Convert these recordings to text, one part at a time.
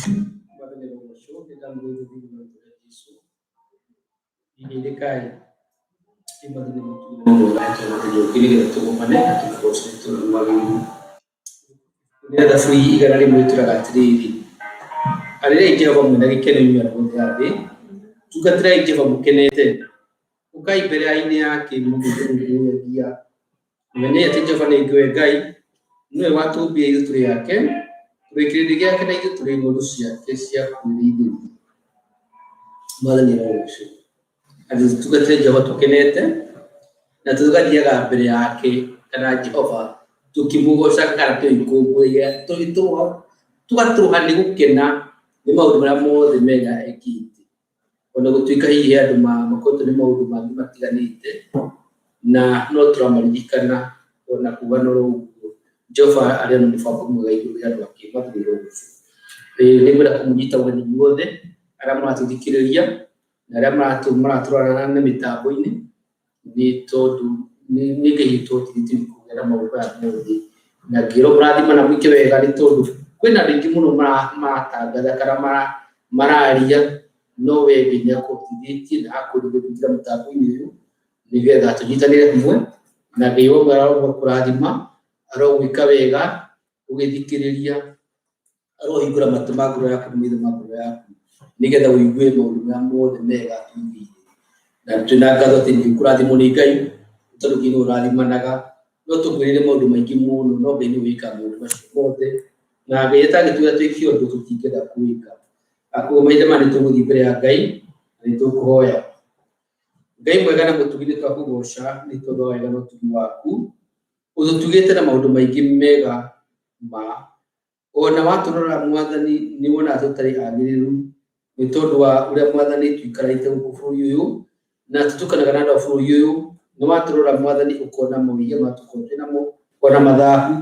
Mwathani Rogoco ndamwĩtĩkĩrie Jesũ ihinda kai imathini mũtũgĩre tũgũmane tũkũgoce tũmagĩrĩru nĩgetha bũrũri igana rĩmwe tũraga atĩrĩrĩ arĩrĩa Jehova mwĩna gĩkeno inyuĩ andũ othe a thĩ tungatĩrai Jehova mũkenete ũkai mbere-inĩ yake mũgĩthũngũthagia menye atĩ Jehova nĩ Ngai nĩwe watũmbire ithuĩ tũrĩ ake tũrĩ kĩrĩndĩ gĩake na ithuĩ tũrĩ ng'ondu ciake cia kwĩrĩithĩria. Mwathani Rogoco atĩ tungatĩre Jehova tũkenete na tũgathiaga mbere yake kana Jehova tukimũgocaga kana tũgĩkũngũiya tũgatũũha nĩ gũkena nĩ maũndũ marĩa mothe mega ekĩte ona gũtuĩka hihi andũ makoretwo nĩ maũndũ mangĩ matiganĩte na no tũramaririkana ona kuga no ũguo Jehova arĩ na mũbango mwega igũrũ rĩa andũ ake. Mwathani Rogoco nĩngwenda kũmũnyita ũgeni inyuothe arĩa maratũthikĩrĩria na arĩa maratũrora na mĩtambo-inĩ nĩ tondũ nĩ Ngai ũtũhotithĩtie kũgĩa na maũndũ maya mothe na ngĩrwo mũrathima na mwĩke wega nĩ tondũ kwĩna andũ aingĩ mũno maratangatha kana mararia no we Ngai nĩakũhotithĩtie na akũrigĩrĩria mũtambo-inĩ ũyũ nĩgetha tũnyitanĩre hamwe na Ngai wothe arokũrathima arogwĩka wega ũgĩthikĩrĩria arohingũra matũ ma ngoro yaku na maitho ma ngoro yaku nĩgetha ũigue maũndũ marĩa mothe mega atũigĩire na twĩna ngatho atĩ nĩũkũrathimwo nĩ Ngai tondũ Ngai nĩwe ũrathimanaga no tũkwĩrĩre maũndũ maingĩ mũno no Ngai nĩwe wĩkaga maũndũ macio mothe na Ngai atangĩtwĩra twĩke ũndũ tũtingĩenda kũwĩka. Koguo mahinda maya nĩtũgũthiĩ mbere ya Ngai na nĩtũkũhoya. Ngai mwega na mũtugi nĩtwakũgoca nĩ tondũ wa wega na ũtugi waku ũtũtugĩte na maũndũ maingĩ mega ma ona watũrora Mwathani nĩwonaga tũtarĩ agĩrĩru nĩ tondũ wa ũrĩa Mwathani tũikarĩte gũkũ bũrũri ũyũ na tũtukanaga na andũ a bũrũri ũyũ nĩ watũrora Mwathani ũkona mawĩia marĩa tũkoragwo twĩnamo ona mathabu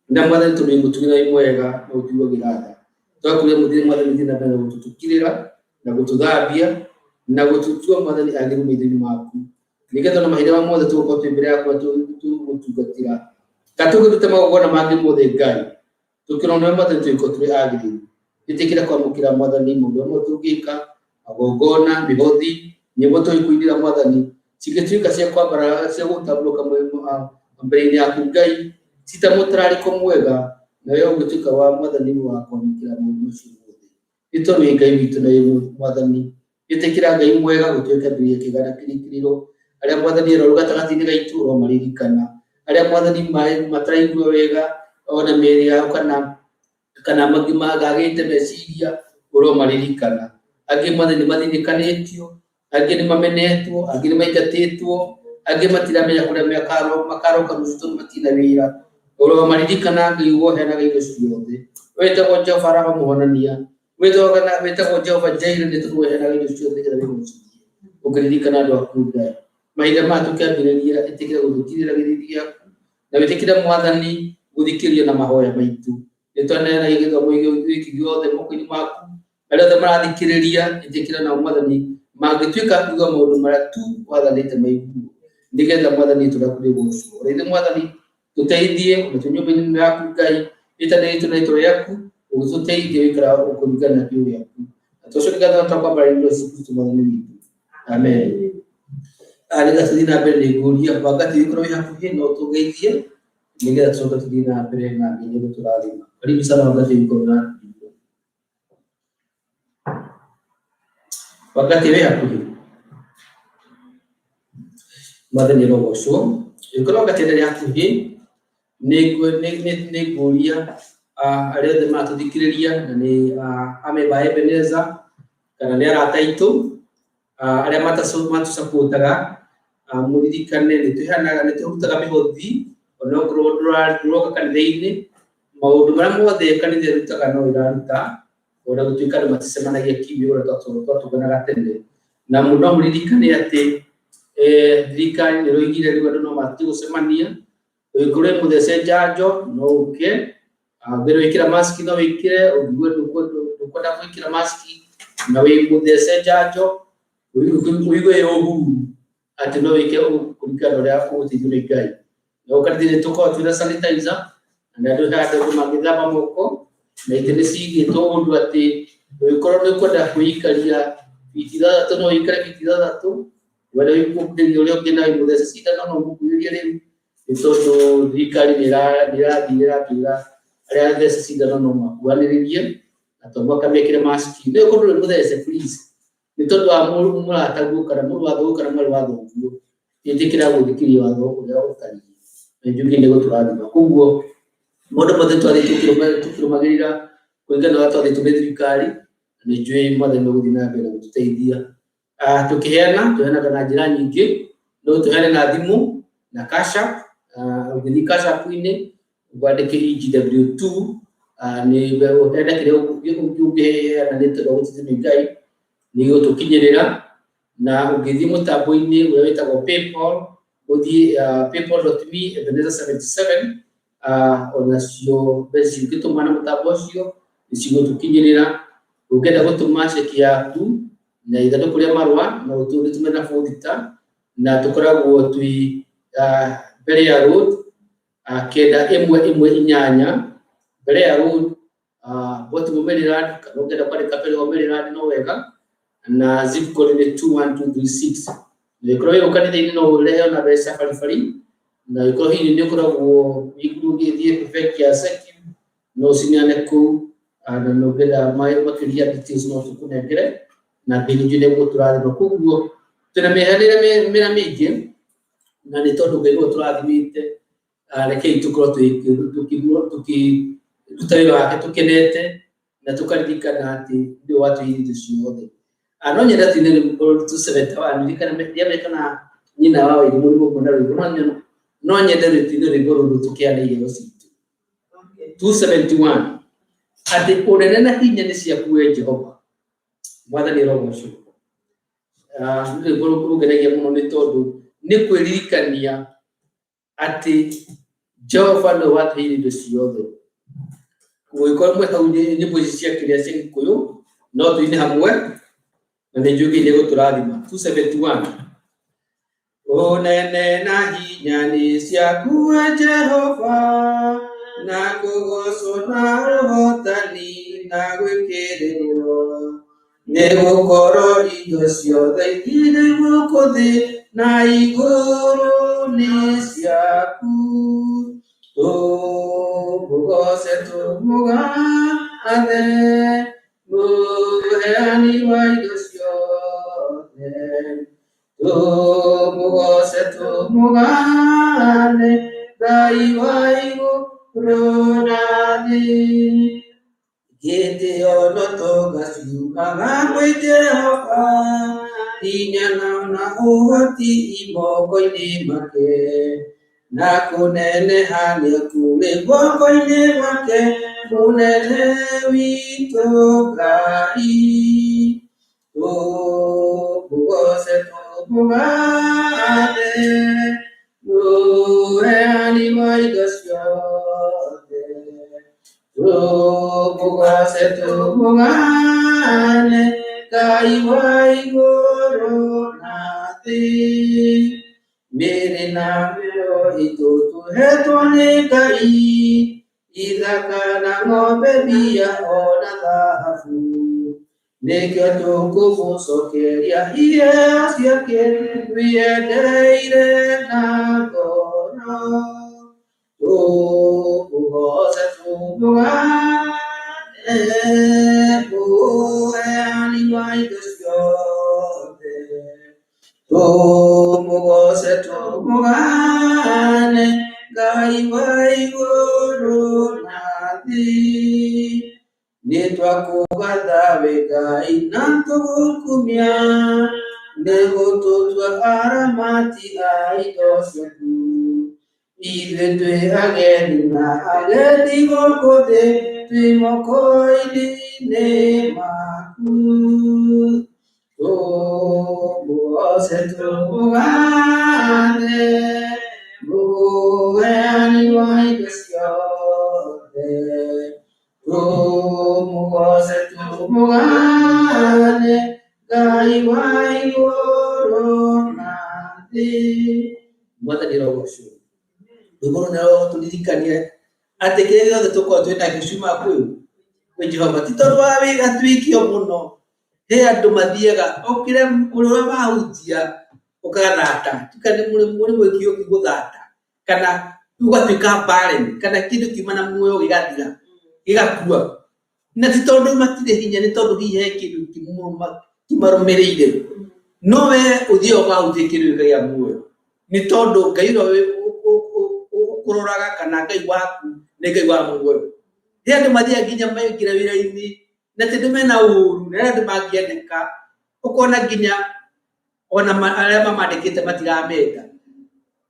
na Mwathani tondũ wĩ mũtugi na wĩ mwega na ũtuagĩra tha twakwĩra mũthia Mwathani thiĩ na mbere gũtũtukĩrĩra na gũtũthambia na gũtũtua Mwathani agĩrĩru maitho-inĩ maku nĩgetha ona mahinda marĩa mothe tũgũkorwo twĩ mbere yaku tũgũtungatĩra kana tũgĩruta magongona mangĩ mothe Ngai tũkĩrwo nĩwe Mwathani tũgĩkorwo tũrĩ agĩrĩru ĩtĩkĩra kwamũkĩra Mwathani maũndũ marĩa mothe tũngĩka magongona mĩhothi nyĩmbo tũgĩkũinĩra Mwathani cingĩtuĩka cia kwambara cia gũtambũrũka mbere-inĩ yaku Ngai cita mũtararĩko mwega na we ũgĩtuĩka wa Mwathani wa kwamũkĩra maũndũ macio mothe nĩ tondũ wĩ Ngai witũ na wĩ Mwathani ĩtĩkĩra Ngai mwega gũtuĩka mbere ya kĩganda kĩrĩkĩrĩro arĩa Mwathani arorwo gatagatĩ-inĩ gaitũ ũromaririkana arĩa Mwathani mataraigua wega ona mĩĩrĩ yao kana mangĩ magagĩte meciria ũromaririkana angĩ Mwathani nĩmathĩnĩkanĩtio angĩ nĩmamenetwo angĩ nĩmaingatĩtwo angĩ matiramenya kũrĩa makaroka rũciũ tondũ matirĩ na wĩra ũromaririkana Ngai woheanaga indo ciothe wĩtagwo Jehova Rafa mũhonania wĩtagwo Jehova Jaire nĩ tondũ woheanaga indo ciothe nĩgetha wĩgũcithie ũkĩririkana andũ aku Ngai mahinda maya tũkĩambĩrĩria ĩtĩkĩra gũthikĩrĩra gĩthithi gĩaku na wĩtĩkĩre Mwathani gũthikĩrĩria na mahoya maitũ nĩtwaneanaga gĩthomo gĩkĩ gĩothe moko-inĩ maku arĩa othe marathikĩrĩria ĩtĩkĩra nao Mwathani mangĩtuĩka kuuga maũndũ marĩa tu wathanĩte maiguo nĩgetha Mwathani tũrakũrĩa gũcũ ũrĩithĩ Mwathani tũteithie na nyũmba-inĩ yaku Ngai ĩtanĩtwo na itũra rĩaku ũgĩtũteithie wĩikaraga ũkũringana na kĩo gĩaku na tũcoke ngatho twakwambara Jesũ Kristo Mwathani witũ amen. Nĩgetha tũthiĩ na mbere nĩ ngũria wangati wĩkorwo wĩ hakuhĩ no tũgeithie nĩgetha tũcoke tũthiĩ na mbere na Ngai nĩegũtũrathima. Karibu sana wangati wĩkorwo na wakati wĩ hakuhĩ Mwathani Rogocwo wĩkorwo wakati ndarĩ hakuhĩ nĩ ngũria arĩa othe maratũthikĩrĩria na nĩ amemba a Ebenezer kana nĩ arata aitũ arĩa matũsapũtaga mũririkane nĩtũrutaga mĩhothi onokorwo ndũroka kanitha-inĩ maũndũ marĩa mothe kanitha ĩrutaga no ĩraruta ona gũtuĩka andũ maticemanagia kiumia ũrĩa twatũnganaga tene na mũno mũririkane atĩ thirikari nĩroigire rĩu andũ no matige gũcemania ũngĩkorwo wĩ mũthece njanjo no ũke mbere wĩkĩra mask no wĩkĩre ũngiuga ndũkwenda gwĩkĩra mask na wĩ mũthece njanjo ũigue ũhuru atĩ no wĩke kũringana na ũrĩa ũgũteithio nĩ Ngai na ũkarĩthĩ nĩtũkoragwo twĩna sanitizer na andũ magĩthamba moko na itenesi gitondo ati wikorwo kwenda kuikaria itithathatũ no ikare itithathatũ wale wikubiri ule ukina imudesa sita no mukuiria rĩu itondo thirikari nĩrathira aria thesa sita no makuanĩrĩrie atongo kamekire mask ndio kundu muthese please itondo wa murataguo kana murwatho kana mwari watho nguo itikira guthikiria watho uria utari njugi ndego turathima kuguo mundu mothe twari tukirumagirira kuingana watu twari tumethirikari ni njui mothe no guthina mbere gututeithia tukiheana kana njira nyingi no tuheane na thimu na kasha ugithi kasha kuine gwandike EGW2 ni wenda kire ugiheana nito gutithimia ngai ni gutukinyirira na ugithi mutambo-ini uria witagwo PayPal uthi paypal.me Ebenezer 77 onacio besi ukitumana mutambo ucio nicigo tukinyirira ukenda gutuma ceki yaku na ithanduku ria marua na utume na fodita na tukoragwo twi mbere ya road kenda imwe inyanya mbere ya road botu mumerera kana ukenda kwandika mbere ya mumerera no wega na zip code ni 21236 Nikoro yo kanitha-ini no urehe na mbeca baribari na ikoro hini ni ukoragwo iguru githie perfect ya seki no siniane ku na no genda mai makiria details no tukunengere na binjune guturathima kuguo tuna mihanire mira mingi na ni tondu ngego turathimite rekei tukorwo tutawira wake tukenete na tukaririkana ati ndio watu hizi ciothe anonyenda tinene tusebeta wandirikana ndiamekana nyina wao ili muri mukunda rwego no nyenda tinene ngoro tukiana iyo situ 271 ati unene na hinya ni cia kuwe Jehova mwathani rogoco ndio ngoro kurugeregia muno ni tondu ni kwiririkania ati Jehova no wathiri ndo ciothe kuiko mwe hau ni mbuzi cia kiria cia Gikuyu no tuine hamwe na njugi ndego turathima 271 onene na hinya ni cia kuwe Jehova na kugocwo na ũhotani na gwĩkĩrĩrwo nĩ gũkorwo indo ciothe irĩ gũkũ thĩ na igũrũ nĩ ciaku tũmũgoce tũmũgathe mũheani wa indo ciothe tũmũgoce tũmũgathe Ngai wa igũrũ na thĩ gĩtĩo no tũgaciumaga gwĩ Jehova hinya na ũhoti moko-inĩ make na kũneneha nĩ kũrĩ guoko-inĩ gwake mũnene witũ Ngai tũmũgoce tũmũgathe mũheani wa indo ciothe tũmũgoce tũmũgathe Ngai wa igũrũ na thĩ mĩrĩ na mĩoyo itũ tũhetwo nĩ Ngai ithaka na ng'ombe mbia ona thahabu nĩkĩo tũkũmũcokeria iheo ciake twiendeire na ngoro tũmũgoce tũmũgathe mũheani wa indo ciothe tũmũgoce tũmũgathe Ngai wa igũrũ na thĩ nĩtwakũgatha we Ngai na tũgũkumia nĩgũtũtua aramati a indo ciaku ithuĩ twĩ ageni na agendi gũkũ thĩ twĩ moko-inĩ maku tũmũgoce tũmũgathe mũheani wa indo ciothe tũmũgoce tũmũgathe Ngai wa igũrũ na thĩ mwathani rogoco igũrũ na tũririkanie atĩ kĩrĩa gĩothe tũkorwo twĩna gĩcuma kwĩ Jehova tito wawe gatwiki omuno he andu mathiaga okire urwa mahutia ukathata tukane muri mwikio kiguthata kana ugatwika barren kana kindu kimana muoyo gigathira gigakua na titondu matire hinya ni tondu hihe kindu kimarumirire no we uthio mahutia kindu gia muoyo ni tondu Ngai we ukuroraga kana Ngai waku ni Ngai wa muoyo he andu mathia nginya maingira wira-ini na tindu mena uru na andu mangiendeka ukona nginya ona aria mamandikite matiramenda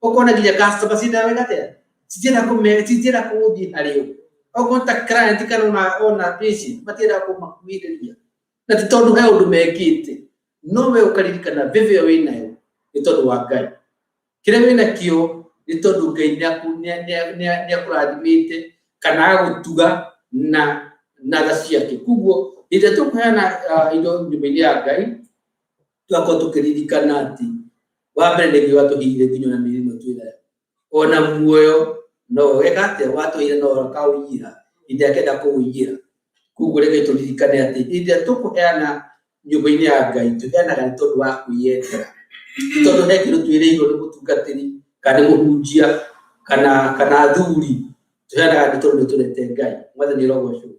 ukona nginya customer cindawega citira kuthi hario ogonta client kana ona patient matira kumakuithĩria na ti tondu he undu mekite no we ukaririkana vivyo winayo ni tondu wa Ngai kire wina kio ni tondu Ngai ni akurathimite kana agutuga na tha ciake kuguo inde tukuheana indo nyumba-ini ya Ngai twako tukiririkana ati wa mbere nĩ Ngai watuhire nginya na mirimo twina ona muoyo no wegate watuhire no kauira inde akenda kuuira kuguo reke turirikane ati inde tukuheana nyumba-ini ya Ngai tuheanaga nĩ tondu wa kwiyendera tondu he kindu twĩrĩirwo nĩ mũtungatĩri kana mũhunjia kana athuri tuheanaga nĩ tondu nĩ turete Ngai mwathani rogocwo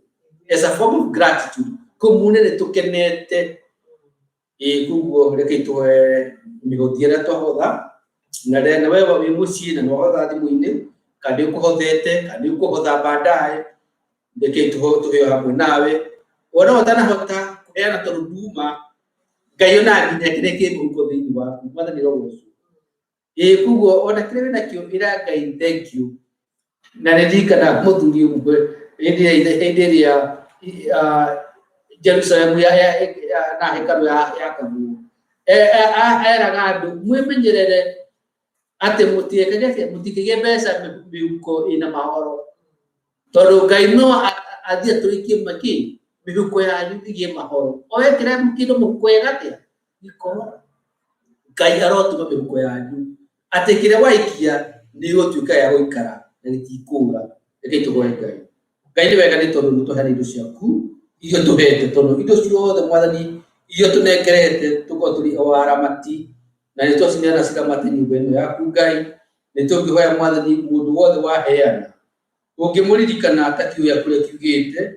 as a form of gratitude kumune nĩ tukenete kuguo reke tuhe migothi ĩrĩa twahotha na rena wewe wĩ mũciĩ na wahotha thimũ-inĩ kana ũkũhothete kana ũkũhotha baadaye reke tuheo hamwe nawe ona ũtanahota kuheana tondu nduma Ngai ona nginya kĩrĩa kĩ mũhuko thĩinĩ waku mwathani rogocwo kuguo ona kĩrĩa wĩna kĩo ĩra Ngai thank you na nĩndirikana mũthuri ũmwe hĩndĩ ĩrĩa Jerusalem na hekalu yakagwo eraga andu mwimenyerere ati mutikige mbeca mihuko ina mahoro tondu Ngai no athie turikie maki mihuko yanyu igie mahoro wekire kindu muhuko yagatia gikoro Ngai arotuma mihuko yanyu ati kire waikia ni gutwika ya guikara na gitikura reke tugoe Ngai ni wega ni tondu nituheana indo ciaku iyo tuhete tondu indo ciothe mwathani iyo tunekerete tuko turi o aramati na nĩ twaciniana ciramate nyũmba ĩno yaku Ngai nĩ tũngĩhoya mwathani mũndũ wothe waheana ũngĩmũririkana akatiũya kũrĩa kiugĩte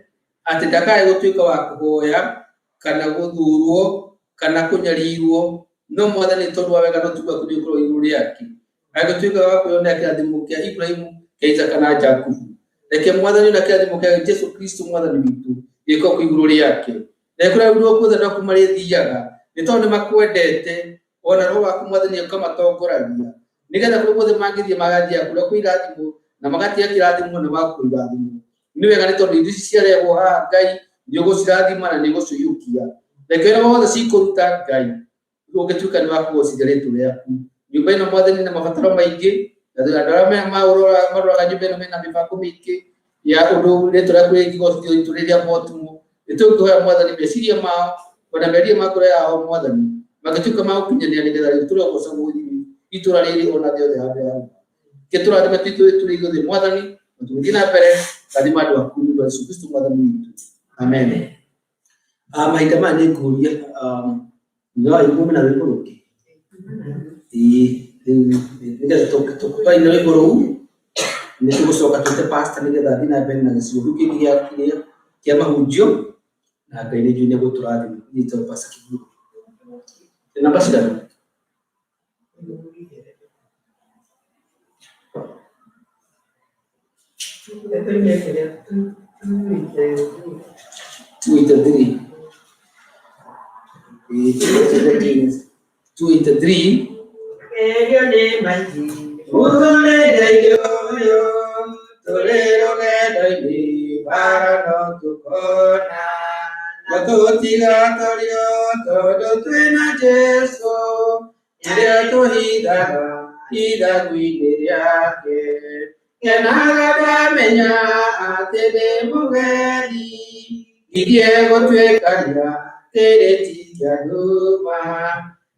atĩ ndakae gũtuĩka wa kũhoya kana gũthurwo kana kũnyarirwo no mwathani tondu wa wega no tuga kũrĩ igũrũ rĩake agĩtuĩka wa kwĩyonera kĩrathimo kĩa Ibrahimu kĩa Isaka na Jakubu reke mwathani na kĩrathimo kĩa Jesu Kristo mwathani witũ gĩko kwĩ igũrũ rĩake na kũrĩa ũndũ kuothe no kumarĩthiaga nĩ tondu makwendete ona roho waku mwathani ũkamatongoragia nĩgetha kũrĩa guothe mangĩthiĩ magathia kũrĩa kwĩ irathimo na magatia kĩrathimo na magakua irathimo nĩ wega nĩ tondu indo ici ciarehwo haha Ngai nĩ ũgũcirathima na nĩ ũgũciyũkia reke wĩra wothe cikũruta Ngai ũgĩtuĩka nĩ wa kũgocithia rĩtwa rĩaku nyũmba ĩno mwathani na mabataro maingĩ na andũ arĩa maroraga nyũmba ĩno mena mĩbango mĩingĩ ya ũndũ rĩtwa rĩaku rĩngĩgocithio itũ rĩrĩa motumo nĩ tũngĩhoya mwathani meciria mao ona mĩario ma ngoro yao mwathani magĩtuĩka ma gũkinyanĩra nĩgetha rĩtwa rĩaku ũcagũri itũra rĩrĩ ona rĩothe handũ hau gĩtũrathime tũrĩ igũthĩ mwathani na tũgĩthiĩ na mbere rathima andũ aku nĩ ũndũ wa Yesu Kristo mwathani witũ amen. Mahinda maya nĩ ngũria no ikũmi na rwĩmbo rũngĩ nĩgetha tũkaina rwĩmbo rũu nĩ tũgũcoka twĩte pastor nĩgetha athiĩ na mbere na gĩcigo kĩu kĩngĩ kĩa mahunjio na Ngai nĩ njũĩ nĩ egũtũrathima nyitwo pastor Kĩgũrũ namba cigana two into three.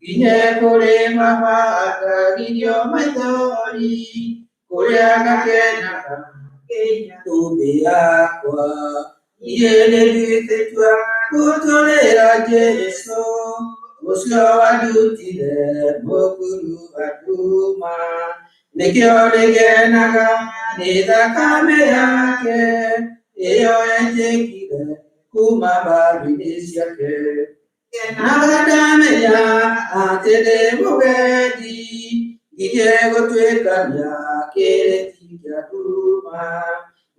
Inye kore mama atagirio maithori kore agakena Kenya tumbi yakwa Iyeneliketwa kutolera Jesu Uslo wadutile mokuru aduma Nikionegenaga nidakame yake Iyo ejekile kumabarinis yake Nagadame ya atele mugedi Gijego twekanya kere tiga duma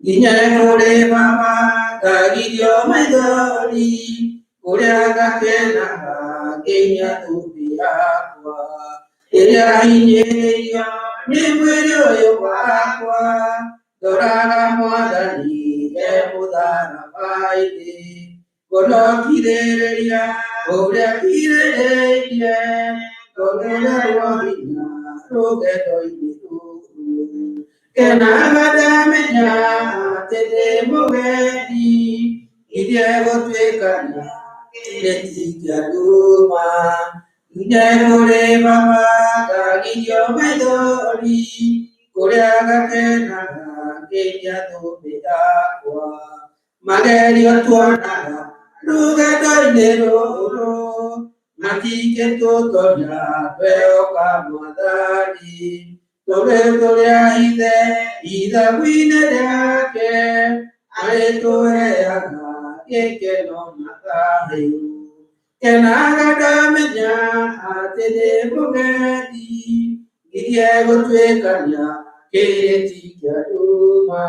Ginyekore mama kagidio maidori Kureaga kenaga kenya tubiakwa Elia inyeya nimwelio yokakwa Doraga mwadani emudana baide Kono kireria Obra kireria Kogela wabina Rogedo initu Kenagadamenya tete mugedi Idiego twekanya Letiga duma Idiegore mama Kagidio maidori Koreaga kenaga Kenya tubedakwa Magerio tuanaga Rugedo inero Matike totonya Veo kamadari Tore aide, ida wine yake, aitoeana, keke no matayu. Kenaga menya, atede bugedi, gidiego twekanya, keti kiaduma.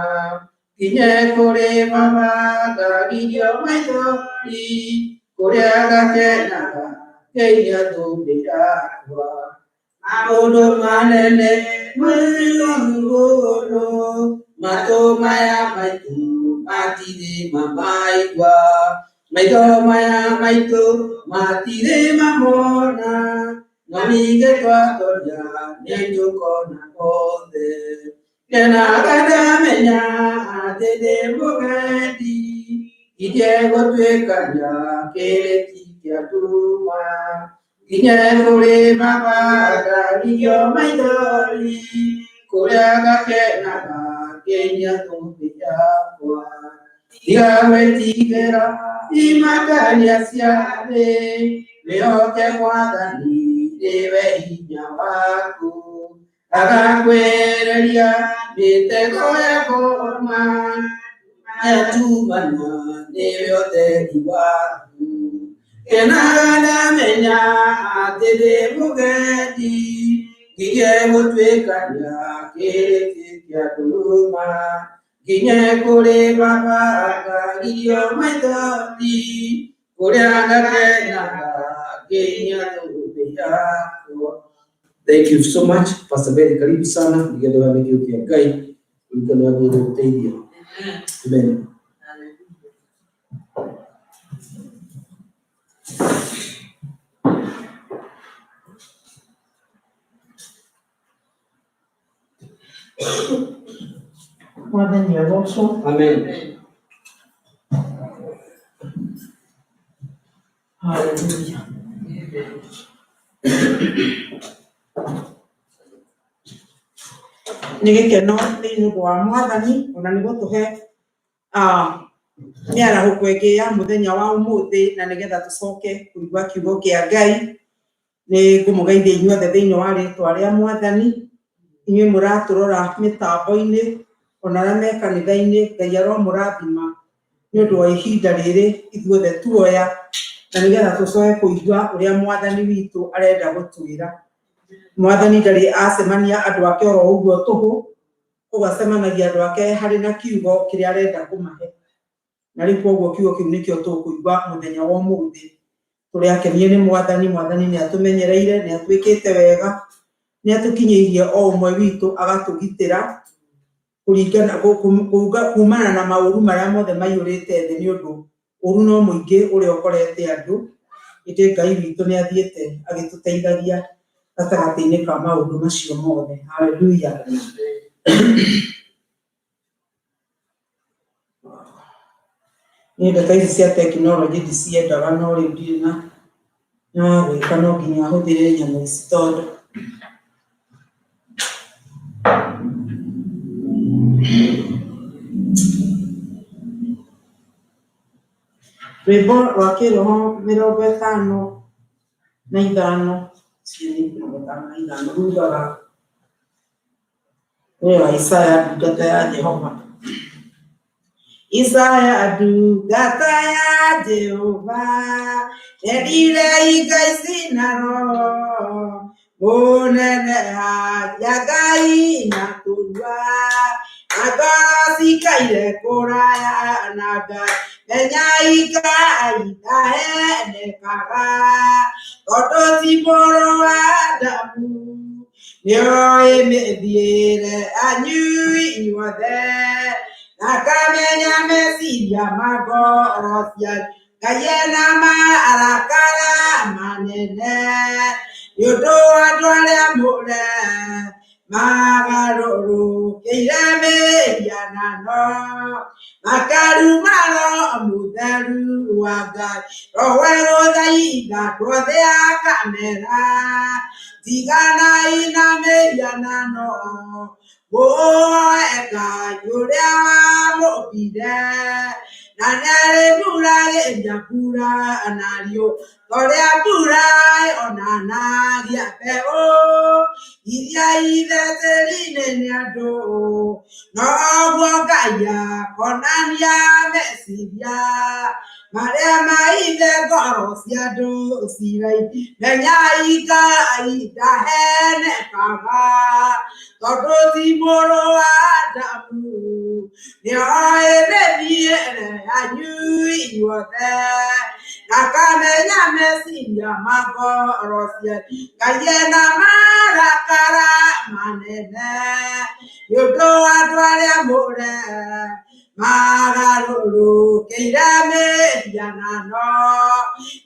Kinye kore mama, gagidio maidori, koreaga kenaga, kenya tubidakwa. Aodo manene, mwilongoro, mato maya maitu, matide mamaigwa. Maito maya maitu, matide mamona, namige twatoja, nejo kona kode. Kena kada menya, atede mugedi, Idiego twekanya, kereti kiatuma. Inyekure mama gagidio maidori Kureaga kenaga kenya tumbiyakwa Igawe tigera imakaria siade Leoke mwadani dewe hinya waku Agakwereria mitego ya koma Ayatumana dewe oteri waku Kenaga menya atede mugedi Gige twekanya kere kia duma Ginye kore baba gagidio maidori Kureaga kenaga kenya tubiyakwa. Thank you so much, Pastor Ben. Karibu sana. Nigenda wale kiukia gai. Ulikuwa wale utaidia. Amen. Mwathani agocwo. Amen. Hallelujah. Nĩ gĩkeno thĩinĩ wa Mwathani ona nĩ gũtũhe mĩarahũko ĩngĩ ya mũthenya wa ũmũthĩ na nĩgetha tũcoke kũigua kiugo kĩa Ngai. Nĩ ngũmũgeithia inyuothe thĩinĩ wa rĩĩtwa rĩa Mwathani. Inyuĩ mũratũrora mĩtambo-inĩ ona arĩa me kanitha-inĩ, Ngai aromũrathima nĩ ũndũ wa ihinda rĩrĩ ithuothe tuoya na nĩgetha tũcoke kũigua ũrĩa Mwathani witũ arenda gũtwĩra. Mwathani ndarĩ acemania andũ ake oro ũguo tũhũ, koguo acemanagia andũ ake harĩ na kiugo kĩrĩa arenda kũmahe. Na rĩu koguo kiugo kĩu nĩkĩo tũkũigua mũthenya wa ũmũthĩ. Tũrĩ akenie nĩ Mwathani. Mwathani nĩ atũmenyereire, nĩ atwĩkĩte wega, nĩ atũkinyĩirie o ũmwe witũ agatũgitĩra kumana na maũru marĩa mothe maiyũrĩte thĩ nĩ ũndũ ũru no mũingĩ ũrĩa ũkorete andũ. Ĩndĩ Ngai witũ nĩ athiĩte agĩtũteithagia gatagatĩ-inĩ ka maũndũ macio mothe. Hallelujah. Nĩ ndeto ici cia tekinoronjĩ ndiciendaga no rĩu ndirĩ na gwĩka, no nginya hũthĩre nyamũ ici tondũ rwĩmbo rwa kĩroho 55 rugaga wa Isaya ndungata ya Jehova. Isaya ndungata ya Jehova endire Ngai cinaro munene haja Ngai na kũrua na ngoro cikaire kũraya na Ngai menya Ngai ndahenekaga tondũ ti mũrũ wa Adamu nĩoĩ mĩthiĩre yanyu inyuothe na akamenya meciria ma ngoro cianyu. Ngai ena marakara manene nĩũndũ wa andũ arĩa mũre magarũrũkĩire mĩhianano makaruma Roho Mũtheru wa Ngai. Roho egũthaitha andũ othe akamera tiganai na mĩhianano mũhoe Ngai ũrĩa wamũmbire na nĩarĩmbũragĩria mbura na riũa torĩa mbura yonanagia mbeũ iria ithe tĩri-inĩ nĩ andũ noguo Ngai akonania meciria marĩa maithe ngoro cia andũ ciraigua. Menyai Ngai ndahenekaga tondũ ti mũrũ wa Adamu nĩoĩ mĩthiĩre yanyu inyuothe na akamenya meciria ma ngoro cianyu. Ngai ena marakara manene nĩũndũ wa andũ arĩa mũre magarũrũkĩire mĩhianano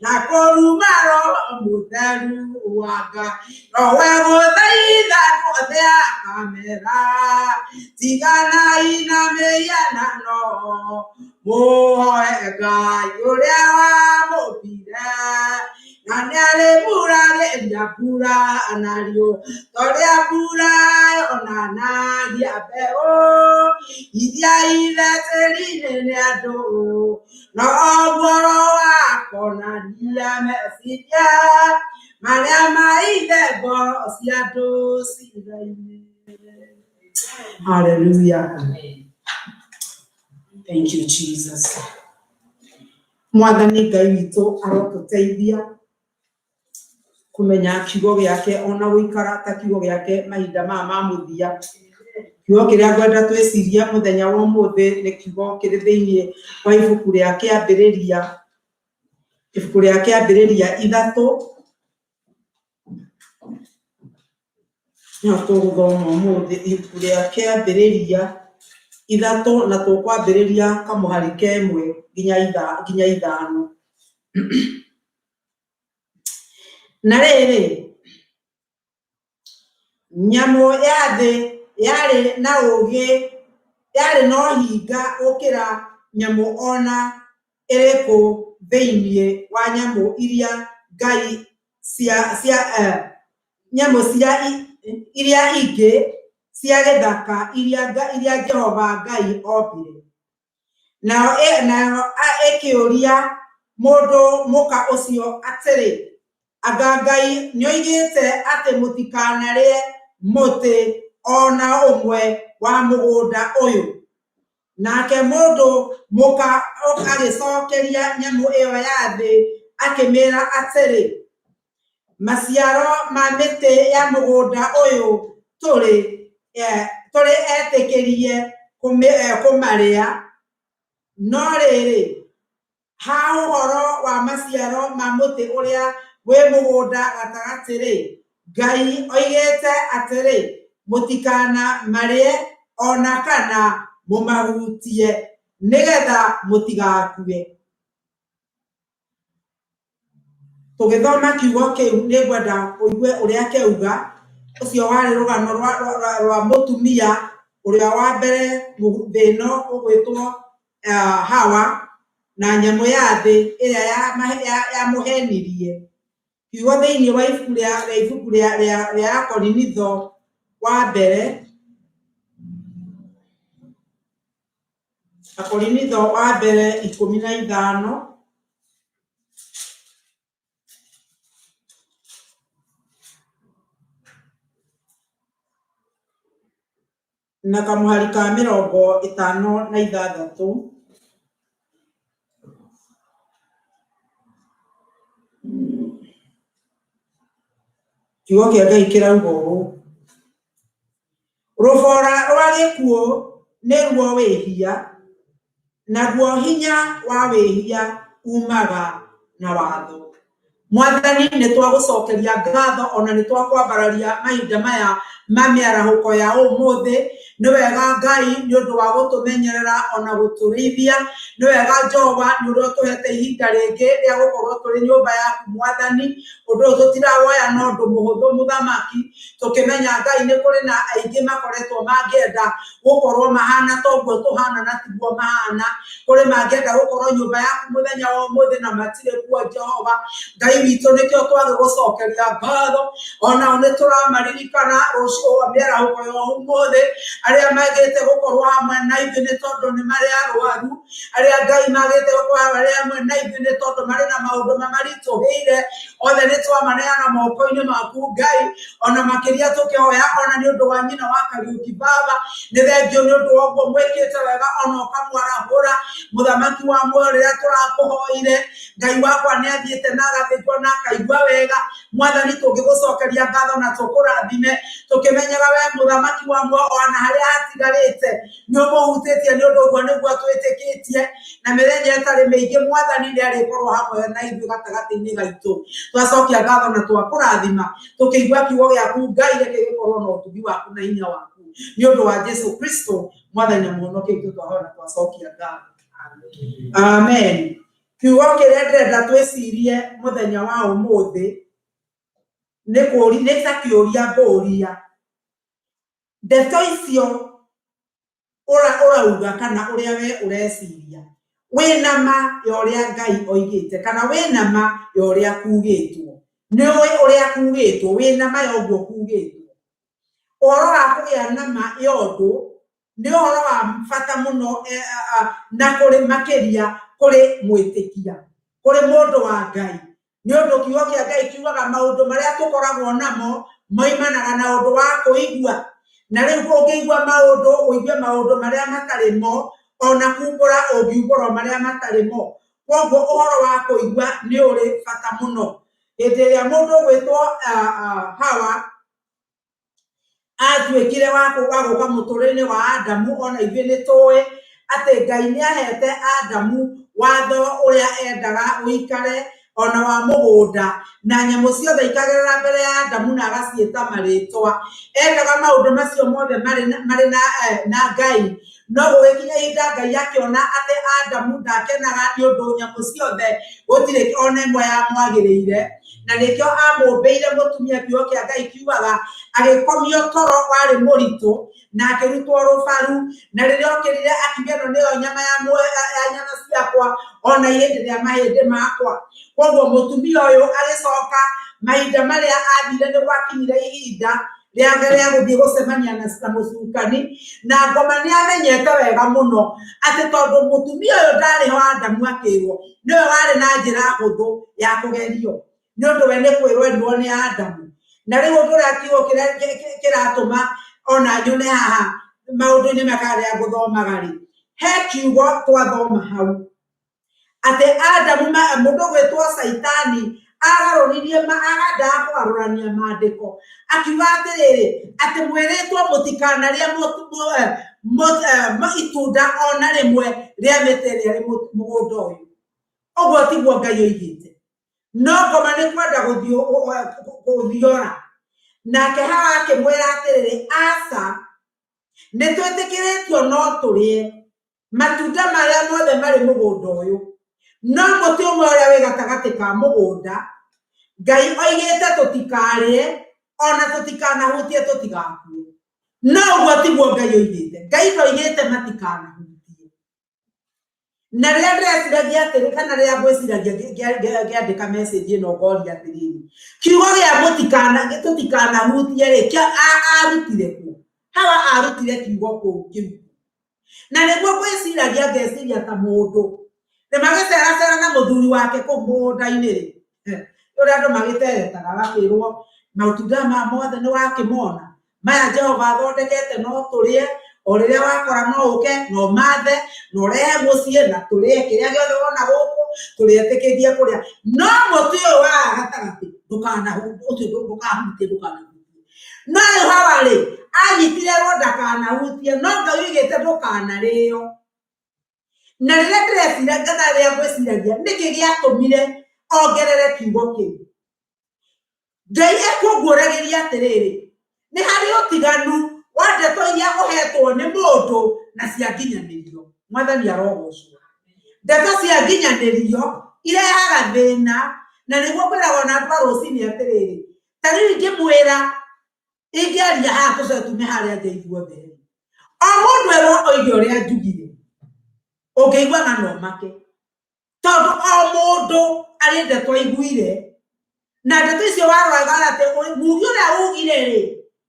na kũruma Roho Mũtheru wa Ngai. Roho egũthaitha andũ othe akamera tiganai na mĩhianano mũhoe Ngai ũrĩa wamũmbire na nĩarĩmbũragĩria mbura na riũa torĩa mbura yonanagia mbeũ iria ithe tĩri-inĩ nĩ andũ noguo Roho akonania meciria marĩa maithe ngoro cia andũ ciraigua. Hallelujah. Thank you, Jesus. Mwathani Ngai witũ arotũteithia kũmenya kiugo gĩake ona gũikara ta kiugo gĩake mahinda maya ma mũthia. Kiugo kĩrĩa ngwenda twĩciria mũthenya wa ũmũthĩ nĩ kiugo kĩrĩ thĩinĩ wa ibuku rĩa Kĩambĩrĩria 3. Nĩho tũgũthoma ũmũthĩ ibuku rĩa Kĩambĩrĩria 3 na tũkwambĩrĩria kamũhari ka 1 nginya 5. Na rĩrĩ, nyamũ ya thĩ yarĩ na ũũgĩ, yarĩ na ũhinga gũkĩra nyamũ ona ĩrĩkũ thĩinĩ wa nyamũ iria Ngai nyamũ iria ingĩ cia gĩthaka iria Jehova Ngai ombire. Nayo ĩkĩũria mũndũ mũka ũcio atĩrĩ, anga Ngai nĩoigĩte atĩ mũtikanarĩe mũtĩ ona ũmwe wa mũgũnda ũyũ? Nake mũndũ mũka agĩcokeria nyamũ ĩyo ya thĩ akĩmĩĩra atĩrĩ, maciaro ma mĩtĩ ya mũgũnda ũyũ tũrĩ etĩkĩrie kũmarĩa, no rĩrĩ, ha ũhoro wa maciaro ma mũtĩ ũrĩa wĩ mũgũnda gatagatĩ-rĩ, Ngai oigĩte atĩrĩ, mũtikana marĩe ona kana mũmahutie nĩgetha mũtigakue. Tũgĩthoma kiugo kĩu nĩ ngwenda ũigue ũrĩa kĩauga. Ũcio warĩ rũgano rwa mũtumia ũrĩa wa mbere thĩ ĩno ũgwĩtwo Hawa na nyamũ ya thĩ ĩrĩa yamũhenirie. Kiugo thĩinĩ wa ibuku rĩa Akorinitho wa mbere, Akorinitho wa mbere 15 na kamuhari ka 56. Kiugo kĩa Ngai kĩrauga ũũ: rũbora rwa gĩkuũ nĩruo wĩhia, naguo hinya wa wĩhia umaga na watho. Mwathani nĩ twagũcokeria ngatho ona nĩ twakwambararia mahinda maya ma mĩarahũko ya ũmũthĩ. Nĩ wega Ngai nĩ ũndũ wa gũtũmenyerera ona gũtũrĩithia. Nĩ wega Jehova nĩ ũndũ ũtũhete ihinda rĩngĩ rĩa gũkorwo tũrĩ nyũmba yaku Mwathani. Ũndũ ũyũ tũtirawoya na ũndũ mũhũthũ Mũthamaki, tũkĩmenya Ngai nĩ kũrĩ na aingĩ makoretwo mangĩenda gũkorwo mahana toguo tũhana na tiguo mahana. Kũrĩ mangĩenda gũkorwo nyũmba yaku mũthenya wa ũmũthĩ na matirĩ kuo Jehova. Ngai witũ nĩkĩo twagĩgũcokeria ngatho, onao nĩ tũramaririkana rũciũ mĩarahũko ya ũmũthĩ, arĩa magĩte gũkorwo hamwe na ithuĩ nĩ tondũ nĩ marĩ arwaru, arĩa Ngai magĩte gũkorwo hamwe na ithuĩ nĩ tondũ marĩ na maũndũ maritũhĩire. Othe nĩ twamaneana moko-inĩ maku Ngai, ona makĩria tũkĩhoya ona nĩ ũndũ wa nyina wa Kariuki baba. Nĩ thengio nĩ ũndũ wa ũguo mwĩkĩte wega ona ũkamwarahũra. Mũthamaki wa muoyo, rĩrĩa tũrakũhoire, Ngai wakwa nĩ athiĩte na agathĩnjwo na akaigua wega. Mwathani tũngĩgũcokeria ngatho na tũkũrathime, tũkĩmenyaga we mũthamaki wa muoyo ona harĩa hatigarĩte nĩ ũmũhutĩtie. Nĩ ũndũ ũguo nĩguo twĩtĩkĩtie, na mĩthenya ĩtarĩ mĩingĩ Mwathani nĩ arĩkorwo hamwe na ithuĩ gatagatĩ-inĩ gaitũ. Twacokia ngatho na twakũrathima tũkĩigua kiugo gĩaku Ngai, reke gĩkorwo na ũtugi waku na hinya waku, nĩ ũndũ wa Jesũ Kristo Mwathani na Mũhonokia witũ twahona twacokia ngatho. Amen. Kiugo kĩrĩa ndĩrenda twĩcirie mũthenya wa ũmũthĩ nĩ ta kĩũria ngũria. Ndeto icio ũrauga kana ũrĩa we ũreciria, wĩna ma ya ũrĩa Ngai oigĩte kana wĩna ma ya ũrĩa kugĩtwo? Nĩ ũĩ ũrĩa kugĩtwo? Wĩna ma ya ũguo kugĩtwo? Ũhoro wa kũgĩa na ma ya ũndũ nĩ ũhoro wa bata mũno na kũrĩ makĩria kũrĩ mwĩtĩkia, kũrĩ mũndũ wa Ngai. Nĩ ũndũ kiugo kĩa Ngai kiugaga maũndũ marĩa tũkoragwo namo moimanaga na ũndũ wa kũigua. Na rĩu ũngĩigua maũndũ, ũigue maũndũ marĩa matarĩ mo, ona kumbũra ũngiumbũrwo marĩa matarĩ mo. Koguo ũhoro wa kũigua nĩ ũrĩ bata mũno. Hĩndĩ ĩrĩa mũndũ ũgwĩtwo Hawa atuĩkire wa gũka mũtũrĩre-inĩ wa Adamu, ona ithuĩ nĩ tũĩ atĩ Ngai nĩ ahete Adamu watho ũrĩa endaga ũikare, ona wa mũgũnda, na nyamũ ciothe ikagera mbere ya Adamu na agaciĩta marĩtwa. Endaga maũndũ macio mothe marĩ na Ngai. No gũgĩkinya ihinda Ngai akĩona atĩ Adamu ndakenaga nĩ ũndũ nyamũ ciothe gũtirĩ ona ĩmwe yamwagĩrĩire, na nĩkĩo amũmbĩire mũtumia. Kiugo kĩa Ngai kiugaga agĩkomio toro warĩ mũritũ na akĩrutwo rũbaru, na rĩrĩa okĩrire akiuga ĩno nĩyo nyama ya nyama ciakwa, ona ihĩndĩ rĩa mahĩndĩ makwa. Koguo mũtumia ũyũ agĩcoka mahinda marĩa athire nĩ gwakinyire ihinda rĩa gũthiĩ gũcemania na mũcukani, na ngoma nĩ amenyete wega mũno atĩ tondũ mũtumia ũyũ ndarĩ ho Adamu akĩrwo, nĩwe warĩ na njĩra hũthũ ya kũgerio, nĩ ũndũ we nĩ kwĩrwo erirwo nĩ Adamu. Na rĩu ũndũ ũrĩa kiugo kĩratũma ona nyone haha maũndũ-inĩ makarĩa gũthomaga rĩ, he kiugo twathoma hau atĩ Adamu, mũndũ gwĩtwo Saitani, agarũririe aganda kũgarũrania maandĩko, akiuga atĩrĩrĩ, atĩ mwĩrĩtwo mũtikanarĩe itunda ona rĩmwe rĩa mĩtĩ ĩrĩa ĩrĩ mũgũnda ũyũ. Ũguo tiguo Ngai oigĩte. No ngoma nĩ kwenda gũthiora. Nake Hawa akĩmwĩra atĩrĩrĩ, aca, nĩ twĩtĩkĩrĩtio no tũrĩe matunda marĩa mothe marĩ mũgũnda ũyũ, no mũtĩ ũmwe ũrĩa wĩ gatagatĩ ka mũgũnda Ngai oigĩte tũtikarĩe, ona tũtikanahutie tũtigakue. No ũguo tiguo Ngai oigĩte. Ngai ndoigĩte matikanahutie. Na rĩrĩa ndĩreciragia atĩrĩ, kana rĩrĩa ngwĩciragia ngĩandĩka message ĩno ngoria atĩrĩrĩ, kiugo gĩa tũtikanahutie rĩ, arutire kũ? Hawa arutire kiugo kĩu. Na nĩguo ngwĩciragia ngeciria ta mũndũ nĩ magĩceracera na mũthuri wake kũu mũgũnda-inĩ rĩ, ũrĩa andũ magĩteretaga bakĩrwo matunda ma mothe nĩ wakĩmona maya Jehova athondekete no tũrĩe, o riria wakora no uke no mathe no rehe mucie na turie kiria giothe wona guku turietikirie kuria no muti uyu wa gatagati ucio ndukahutie no hawari anyitire ro ndakanahutie no Ngai igite ndukanario na riria ndirecira ngatha ria gwiciragia niki giatumire ongerere kiugo kiu Ngai ekũguũragĩria atĩrĩrĩ nĩ harĩ ũtiganu wa ndeto iria ũhetwo nĩ mũndũ na cia nginyanĩrio. Mwathani arogocwo. Ndeto cia nginyanĩrio irehaga thĩna na nĩguo kwĩragwo na andũ a rũciinĩ atĩrĩrĩ ta rĩu ingĩmwĩra ingĩaria haha tũcoke tume harĩa nja ithuothe o mũndũ erwo oige ũrĩa njugire ũngĩiguaga no make tondũ o mũndũ arĩ ndeto aiguire na ndeto icio waroraga atĩ mugi ũrĩa ugire rĩ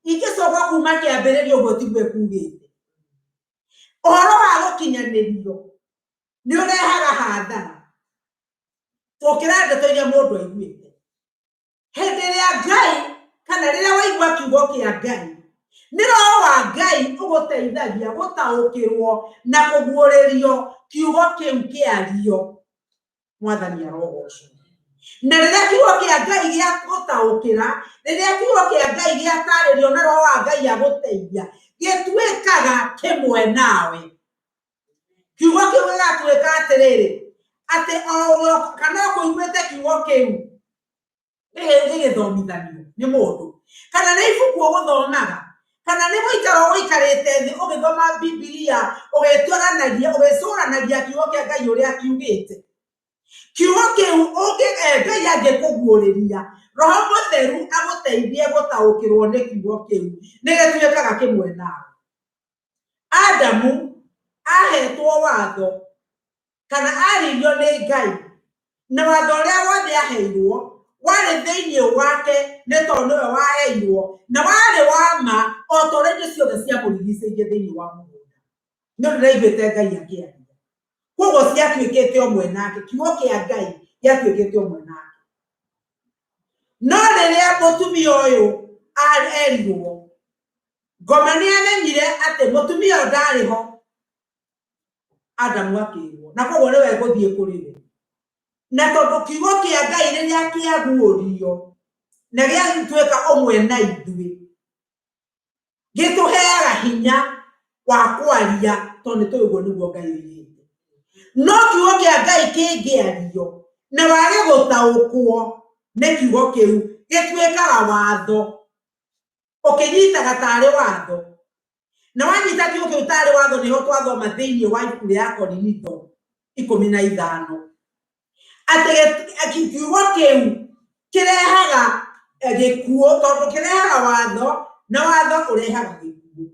ingĩcoka kuma kĩambĩrĩria ũguo tiguo ĩkugĩte. Ũhoro wa gũkinyanĩrio nĩ ũrehaga hathara gũkĩra ndeto iria mũndũ aiguĩte. Hĩndĩ ĩrĩa Ngai kana rĩrĩa waigua kiugo kĩa Ngai nĩ Roho wa Ngai ũgũteithagia gũtaũkĩrwo na kũguũrĩrio kiugo kĩu kĩario. Mwathani arogocwo. Na rĩrĩa kiugo kĩa Ngai gĩagũtaũkĩra rĩrĩa kiugo kĩa Ngai gĩatarĩrio na Roho wa Ngai agũteithia gĩtuĩkaga kĩmwe nawe. Kiugo kĩu gĩgatuĩka atĩrĩrĩ atĩ o kana kũiguĩte kiugo kĩu gĩgĩthomithanio nĩ mũndũ kana nĩ ibuku ũgũthomaga kana nĩ gũikara ũgũikarĩte thĩ ũgĩthoma Bibilia ũgĩtwaranagia ũgĩcũranagia kiugo kĩa Ngai ũrĩa kiugĩte. Kiugo kĩu Ngai angĩkũguũrĩria Roho Mũtheru agũteithie gũtaũkĩrwo nĩ kiugo kĩu nĩ gĩtuĩkaga kĩmwe nawe. Adamu ahetwo watho kana aririo nĩ Ngai na watho ũrĩa wothe aheirwo warĩ thĩinĩ wake nĩ tondũ nĩwe waheirwo na warĩ wa ma o ta ũrĩa indo ciothe ciamũrigicĩirie thĩinĩ wa mũgũnda. Nĩ ũndũ nĩaiguĩte Ngai akĩaria koguo ciatuĩkĩte ũmwe nake. Kiugo kĩa Ngai gĩatuĩkĩte ũmwe nake. No rĩrĩa mũtumia ũyũ erirwo Ngoma nĩ amenyire atĩ mũtumia ũyũ ndarĩ ho Adamu akĩrwo na koguo nĩwe egũthiĩ kũrĩ we. Na tondũ kiugo kĩa Ngai rĩrĩa kĩaguũrio na gĩatuĩka ũmwe na ithuĩ gĩtũheaga hinya wa kwaria tondũ nĩ tũĩ ũguo nĩguo Ngai oigĩte. No kiugo kĩa Ngai kĩngĩario na wage gũtaũkwo nĩ kiugo kĩu gĩtuĩkaga watho ũkĩnyitaga tarĩ watho na wanyita kiugo kĩu tarĩ watho nĩho twathoma thĩinĩ wa ibuku rĩa Korinitho 15 atĩ kiugo kĩu kĩrehaga gĩkuũ tondũ kĩrehaga watho na watho ũrehaga gĩkuũ.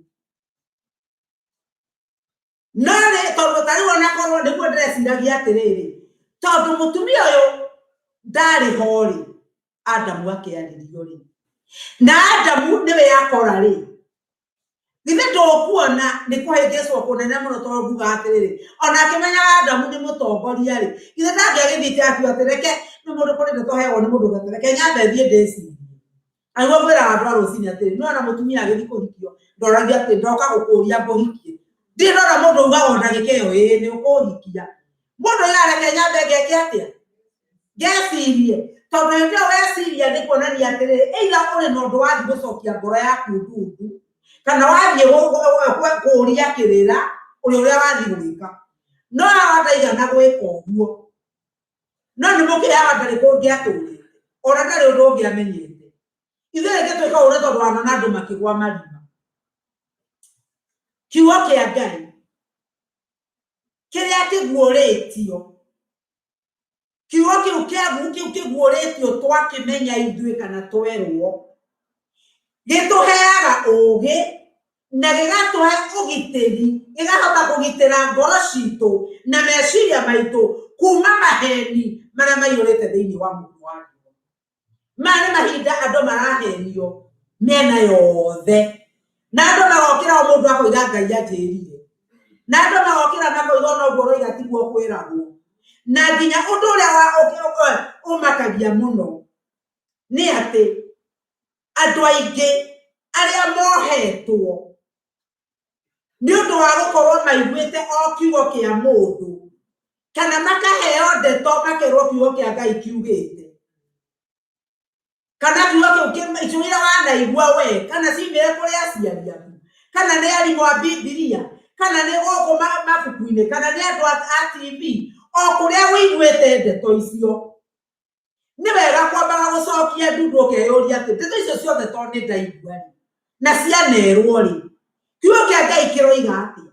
No nĩ tondũ tarĩ ona korwo nĩguo ndĩreciragia atĩrĩrĩ tondũ mũtumia ũyũ ndarĩ ho rĩ Adamu akĩarĩrio rĩ na Adamu nĩwe akora rĩ githĩ ndũkuona nĩ kũhĩngĩcwo kũnene mũno tondũ nguga atĩrĩrĩ ona akĩmenyaga Adamu nĩ mũtongoria rĩ githĩ ndangĩagĩthĩte akiuga atĩ reke nĩ mũndũ kũrĩ ndeto heagwo nĩ mũndũ gatereke nyambe thiĩ ndĩcirie. Nĩguo ngwĩraga andũ a rũciinĩ atĩrĩrĩ nĩwona mũtumia agĩthiĩ kũhikio ndoragia atĩ ndoka gũkũria ngũhikie ndirora mũndũ ugaga o ndagĩka ĩyo ĩ nĩ ũkũhikia mũndũ yareke nyambe ngeke atĩa ngecirie tondũ hĩndĩ ĩyo weciria nĩ kuonania atĩrĩrĩ either ũrĩ na ũndũ wathiĩ gũcokia ngoro yaku ndundu kana wathiĩ kũũria kĩrĩra ũrĩa wathiĩ gwĩka no haha ndaigana gwĩka ũguo no nĩ mũkĩaga ndarĩ kũngĩatũrĩte ona ndarĩ ũndũ ũngĩamenyete ithuĩ rĩngĩtuĩka ũrĩa tondũ wanona andũ makĩgwa marima. Kiugo kĩa Ngai kĩrĩa kĩguũrĩtio kiugo kĩu kĩguũrĩtio twakĩmenya ithuĩ kana twerwo gĩtũheaga ũũgĩ na gĩgatũhe ũgitĩri gĩkahota kũgitĩra ngoro citũ na meciria maitũ kuma maheni marĩa maiyũrĩte thĩinĩ wa mũndũ wa ndũire. Maya nĩ mahinda andũ marahenio mĩena yothe na andũ magokĩra o mũndũ akoiga Ngai anjĩrire na andũ magokĩra makoiga ona ũguo ũroiga tiguo kwĩragwo na nginya ũndũ ũrĩa ũmakagia mũno nĩ atĩ andũ aingĩ arĩa mohetwo nĩ ũndũ wa gũkorwo maiguĩte o kiugo kĩa mũndũ kana makaheo ndeto makerwo kiugo kĩa Ngai kiugĩte kana kiugo kĩu kĩrĩa wanaigua we kana ciumĩre kũrĩ aciari aku kana nĩ arimũ a Bibilia kana nĩ gũkũ mabuku-inĩ kana nĩ andũ a TV o kũrĩa wĩiguĩte ndeto icio nĩ wega kwambaga gũcokia ndundu ũkeyũria atĩ ndeto icio ciothe to nĩ ndaigua na cianerwo rĩ kiugo kĩa Ngai kĩroiga atĩa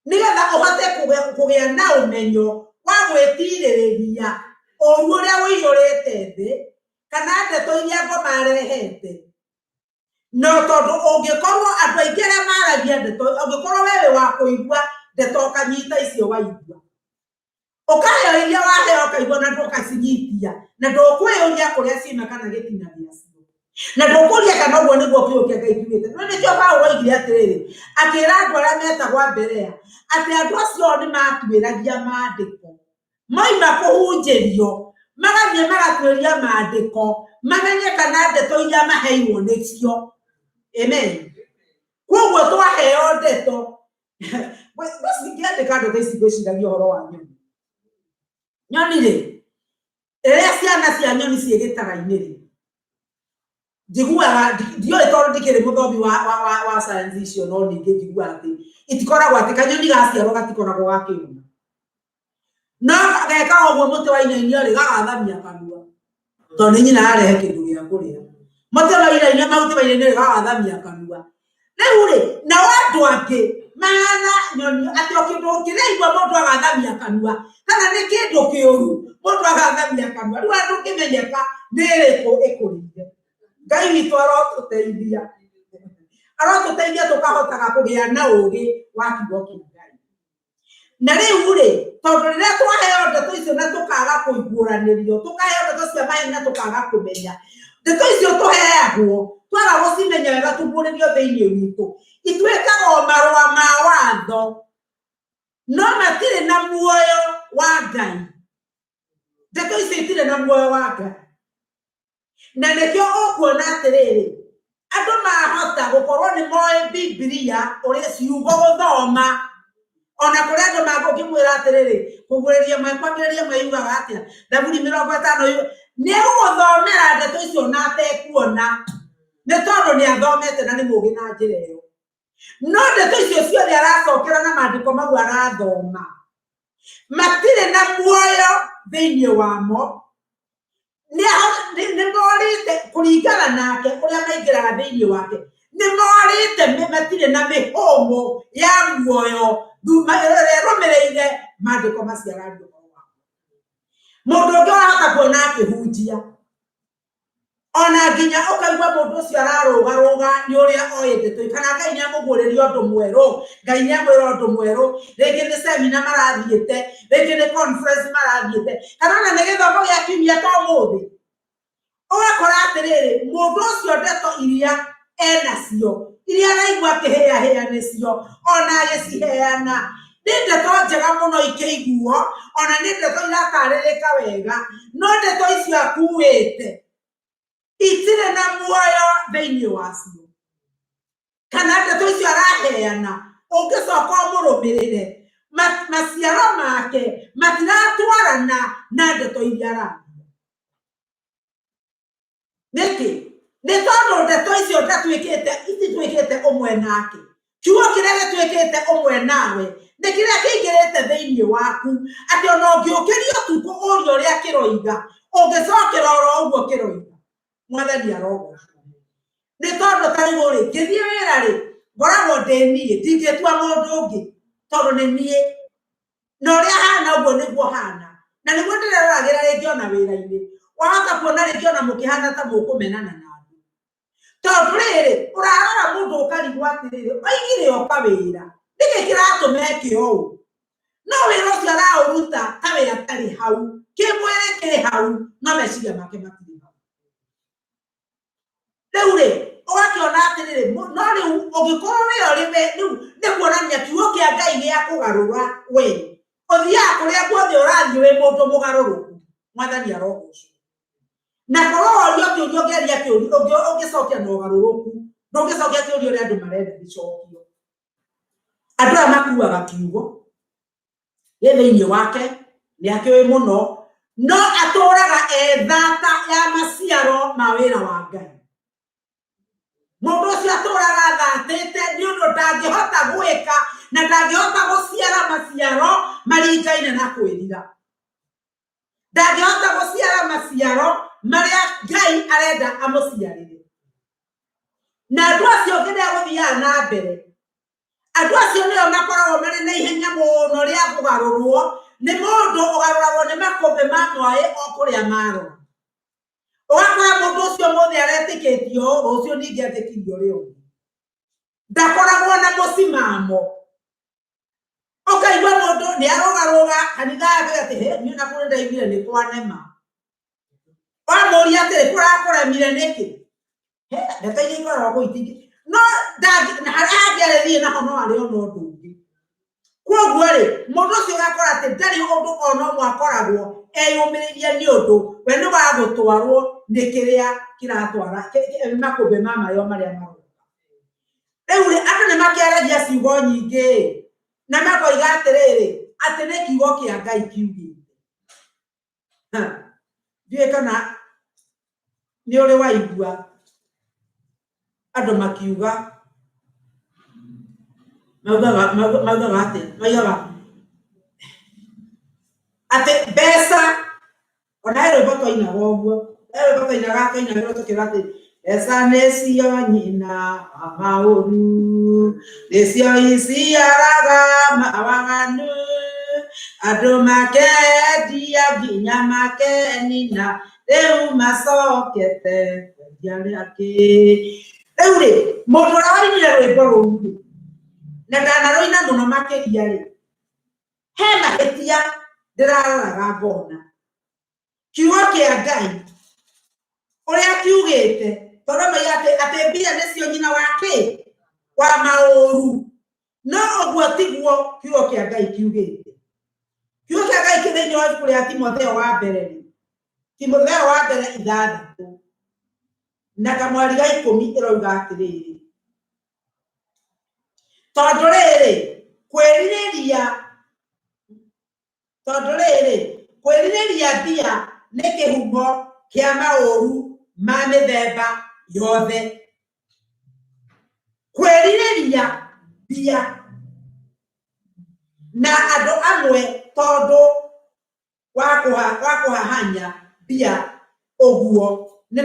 nĩgetha ũhote kũgĩa na ũmenyo wa gwĩtirĩrĩria ũru ũrĩa wĩiyũrĩte thĩ kana ndeto iria ngo marehete no tondũ ũngĩkorwo andũ aingĩ arĩa maragia ndeto ũngĩkorwo wewe wa kũigua ndeto ũkanyita icio waigua ũkaheo iria waheo ũkaigua na ndũkacinyitia na ndũkwĩyũria kũrĩa ciuma kana gĩtina gĩacio na ndũkũria kana ũguo nĩguo kiugo kĩa Ngai kiugĩte no nĩkĩo Paũlũ oigire atĩrĩrĩ akĩra andũ arĩa metagwo Berea atĩ andũ acio nĩ matuĩragia maandĩko moima kũhunjĩrio magathiĩ magatuĩria maandĩko mamenye kana ndeto iria maheirwo nĩcio amen koguo twaheo ndeto ngĩandĩka ndeto ici ngwĩciragia ũhoro wa nyoni nyoni rĩ rĩrĩa ciana cia nyoni ciĩ gĩtara-inĩ rĩ njiguaga ndiũĩ tondũ ndikĩrĩ mũthomi wa science icio no ningĩ njiguaga atĩ itikoragwo atĩ kanyoni gaciarwo gatikoragwo gakĩũma no geka ũguo mũtĩ wa inainio rĩ gagathamia kanua tondũ nĩ nyina arehe kĩndũ gĩa kũrĩa mũtĩ wa inainio mahuti wa inainio rĩ gagathamia kanua rĩu rĩ nao andũ angĩ mahana nyoni atĩ o kĩndũ kĩraigua mũndũ agathamia kanua kana nĩ kĩndũ kĩũru mũndũ agathamia kanua rĩu andũ kĩmenyeka nĩ ĩrĩkũ ĩkũrĩire Ngai witũ arotũteithia tũkahotaga kũgĩa na ũũgĩ wa kiugo kĩa Ngai na rĩu rĩ tondũ rĩrĩa twaheo ndeto icio na tũkaga kũiguranĩrio tũkaheo ndeto cia maheni na tũkaga kũmenya ndeto icio tũheagwo twaga gũcimenya wega tũguũrĩrio thĩinĩ witũ ituĩkaga o marũa ma watho no matirĩ na muoyo wa Ngai ndeto icio itirĩ na muoyo wa Ngai na nĩkĩo ũkuona atĩrĩrĩ andũ mahota gũkorwo nĩ moĩ Bibilia ũrĩa ciugo gũthoma ona kũrĩ andũ magũkĩmwĩra atĩrĩrĩ kũguũrĩria kwambĩrĩria mwĩiguaga atĩa Zaburi 50 nĩ ũgũthomera ndeto icio na atekuona nĩ tondũ nĩ athomete na nĩ mũũgĩ na njĩra ĩyo no ndeto icio ciothe aracokera na maandĩko mau arathoma matirĩ na muoyo thĩinĩ wamo nĩ morĩte kũringana nake ũrĩa maingĩraga thĩinĩ wake nĩ morĩte matirĩ na mĩhũmũ ya muoyo ĩrĩa ĩrũmĩrĩire maandĩko macio araria ũhoro wamo mũndũ ũngĩ wahota kuona akĩhunjia ona nginya ũkaigua mũndũ ũcio ararũgarũga nĩ ũrĩa oĩ ndeto kana Ngai nĩ amũguũrĩria ũndũ mwerũ Ngai nĩ amwĩra ũndũ mwerũ rĩngĩ nĩ seminar marathiĩte rĩngĩ nĩ conference marathiĩte kana ona nĩ gĩthomo gĩa kiumia ta ũmũthĩ ũgakora atĩrĩrĩ mũndũ ũcio ndeto iria enacio iria araigua akĩhĩahĩa nĩcio ona agĩciheana nĩ ndeto njega mũno ikĩiguo ona nĩ ndeto iratarĩrĩka wega no ndeto icio akuĩte itirĩ na muoyo thĩinĩ wacio kana ndeto icio araheana ũngĩcoka ũmũrũmĩrĩre maciaro make matiratwarana na ndeto iria aragia nĩkĩ nĩ tondũ ndeto icio itituĩkĩte ũmwe nake kiugo kĩrĩa gĩtuĩkĩte ũmwe nawe nĩ kĩrĩa kĩingĩrĩte thĩinĩ waku atĩ ona ũngĩũkĩrio tukũ ũrio ũrĩa kĩroiga ũngĩcokera oro ũguo kĩroiga mwathani arogocwo nĩ tondũ ta rĩu rĩ ngĩthiĩ wĩra rĩ ngoragwo ndĩ niĩ ndingĩtua mũndũ ũngĩ tondũ nĩ niĩ na ũrĩa hana ũguo nĩguo hana na nĩguo ndĩreroragĩra rĩngĩ ona wĩra-inĩ wahota kuona rĩngĩ ona mũkĩhana ta mũkũmenana na andũ tondũ rĩrĩ ũrarora mũndũ ũkarigwo atĩrĩrĩ oigire oka wĩra nĩkĩ kĩratũma eke ũũ no wĩra ũcio araũruta ta wĩra tarĩ hau kĩmwĩrĩ kĩ hau no meciria make matirĩ hau rĩu rĩ ũgakĩona atĩrĩrĩ no rĩu ũngĩkorwo wĩra ũrĩ rĩu nĩ kuonania kiugo kĩa Ngai gĩa kũgarũra we ũthiaga kũrĩa guothe ũrathiĩ wĩ mũndũ mũgarũrũku mwathani arogocwo na korwo worio kĩũria ũngĩaria kĩũria ũngĩcokia na ũgarũrũku ndũngĩcokia kĩũria ũrĩa andũ marenda gĩcokio andũ aya makuaga kiugo thĩinĩ wake nĩ akĩũĩ mũno, no atũraga thata ya maciaro ma wĩra wa Ngai. Mũndũ ũcio atũraga thatĩte nĩ ũndũ ndangĩhota gwĩka na ndangĩhota gũciara maciaro maringaine na kwĩrira. Ndangĩhota gũciara maciaro marĩa Ngai arenda amũciarĩre. Na andũ acio kĩrĩa gũthiaga na mbere, andũ acio nĩo makoragwo marĩ na ihenya mũno rĩa kũgarũrwo nĩ mũndũ ũgarũragwo nĩ makũmbĩ ma mwĩ o kũrĩa marora. Ũgakora mũndũ ũcio mũthĩ aretĩkĩtio rũciũ ningĩ etĩkĩrio ũrĩa ũngĩ. Ndakoragwo na mũcimamo. Ũkaigua mũndũ nĩ arũgarũga kanitha yake atĩ niĩ na kũrĩ ndaiguire nĩ kwanema. Wamũria atĩrĩ kũrakũremire nĩkĩ? Ndeto iria ikoragwo itingĩ. No na harĩa hangĩ arĩthiĩ naho no arĩ ona ũndũ ũngĩ. Koguo rĩ, mũndũ ũcio ũgakora atĩ ndarĩ ũndũ ona ũmwe akoragwo eyũmĩrĩrie nĩ ũndũ we nĩ wa gũtwarwo nĩ kĩrĩa kĩratwara makũmbĩ ma mayo marĩa maroka. Rĩu rĩ, andũ nĩ makĩaragia ciugo nyingĩ na makoiga atĩrĩrĩ atĩ nĩ kiugo kĩa Ngai kiugĩte. Ndiũĩ kana nĩ ũrĩ waigua andũ makiuga maugaga atĩ mbeca ona rwĩmbo twainaga ũguo, rwĩmbo twainaga twainagĩrwo tũkiuga atĩ mbeca nĩcio nyina wa maũru, nĩcio iciaraga mawaganu, andũ makendia nginya makenina, rĩu macokete kwendia rĩake. Rĩu rĩ, mũndũ ũrĩa wainire rwĩmbo rũu na ndanarũina mũno makĩria rĩ, he mahĩtia ndĩraroraga ngona. Kiugo kĩa Ngai ũrĩa kiugĩte, tondũ maiga atĩ mbia nĩcio nyina wa maũru, no ũguo tiguo kiugo kĩa Ngai kiugĩte. Kiugo kĩa Ngai thĩinĩ wa ibuku rĩa Timotheo wa mbere rĩ, Timotheo wa mbere 6 na kamwari ga 10 ĩroiga atĩrĩrĩ, tondũ rĩrĩ kwĩrirĩria mbia nĩ kĩhumo kĩa maũru ma mĩthemba yothe. Kwĩrirĩria mbia na andũ amwe tondũ wa kũhahanya mbia ũguo nĩ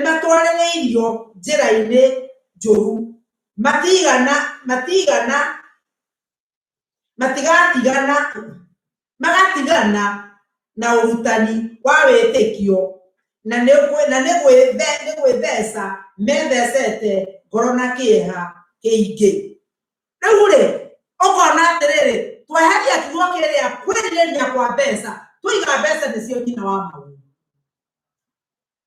matwarĩrĩirio njĩra-inĩ njũru, magatigana na ũrutani wa wĩtĩkio na nĩ gwĩtheca methecete ngoro na kĩeha kĩingĩ. Rĩu rĩ, ũkona atĩrĩrĩ, tweheria kiugo kĩrĩa kwĩrirĩria kwa mbeca, tũiga mbeca nĩcio nyina wa maũndũ.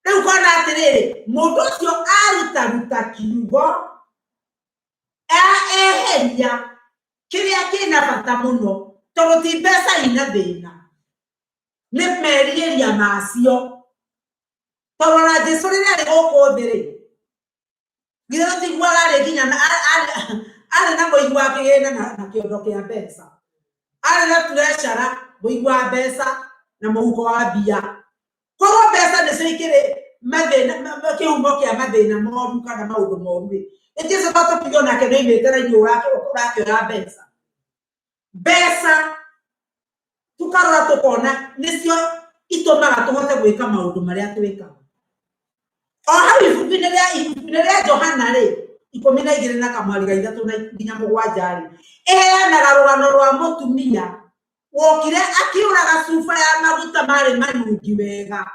Rĩu ũkona atĩrĩrĩ, mũndũ ũcio arutaruta kiugo eheria kĩrĩa kĩna bata mũno, tondũ ti mbeca ina thĩna, nĩ merirĩria macio. Tondũ na Jesũ rĩrĩa arĩ gũkũ thĩ rĩ, githĩ tũtiguaga arĩ nginya arĩ na mũigi wa kĩgĩna na kĩondo kĩa mbeca, arĩ na treasurer mũigi wa mbeca na mũhuko wa mbia. Koguo mbeca nĩcio ikĩrĩ kĩhumo kĩa mathĩna moru kana maũndũ moru rĩ, Jesũ no tũkiuge onake nĩ oimĩte raini ũrakĩoya mbeca. Mbeca tukarora tũkona nĩcio itũmaga tũhote gwĩka maũndũ marĩa twĩkaga. O hau ibuku-inĩ rĩa Johana rĩ, 12 na kamwari ga 3 nginya 7 rĩ, ĩheanaga rũgano rwa mũtumia wokire akĩũraga cuba ya maguta marĩ manungi wega.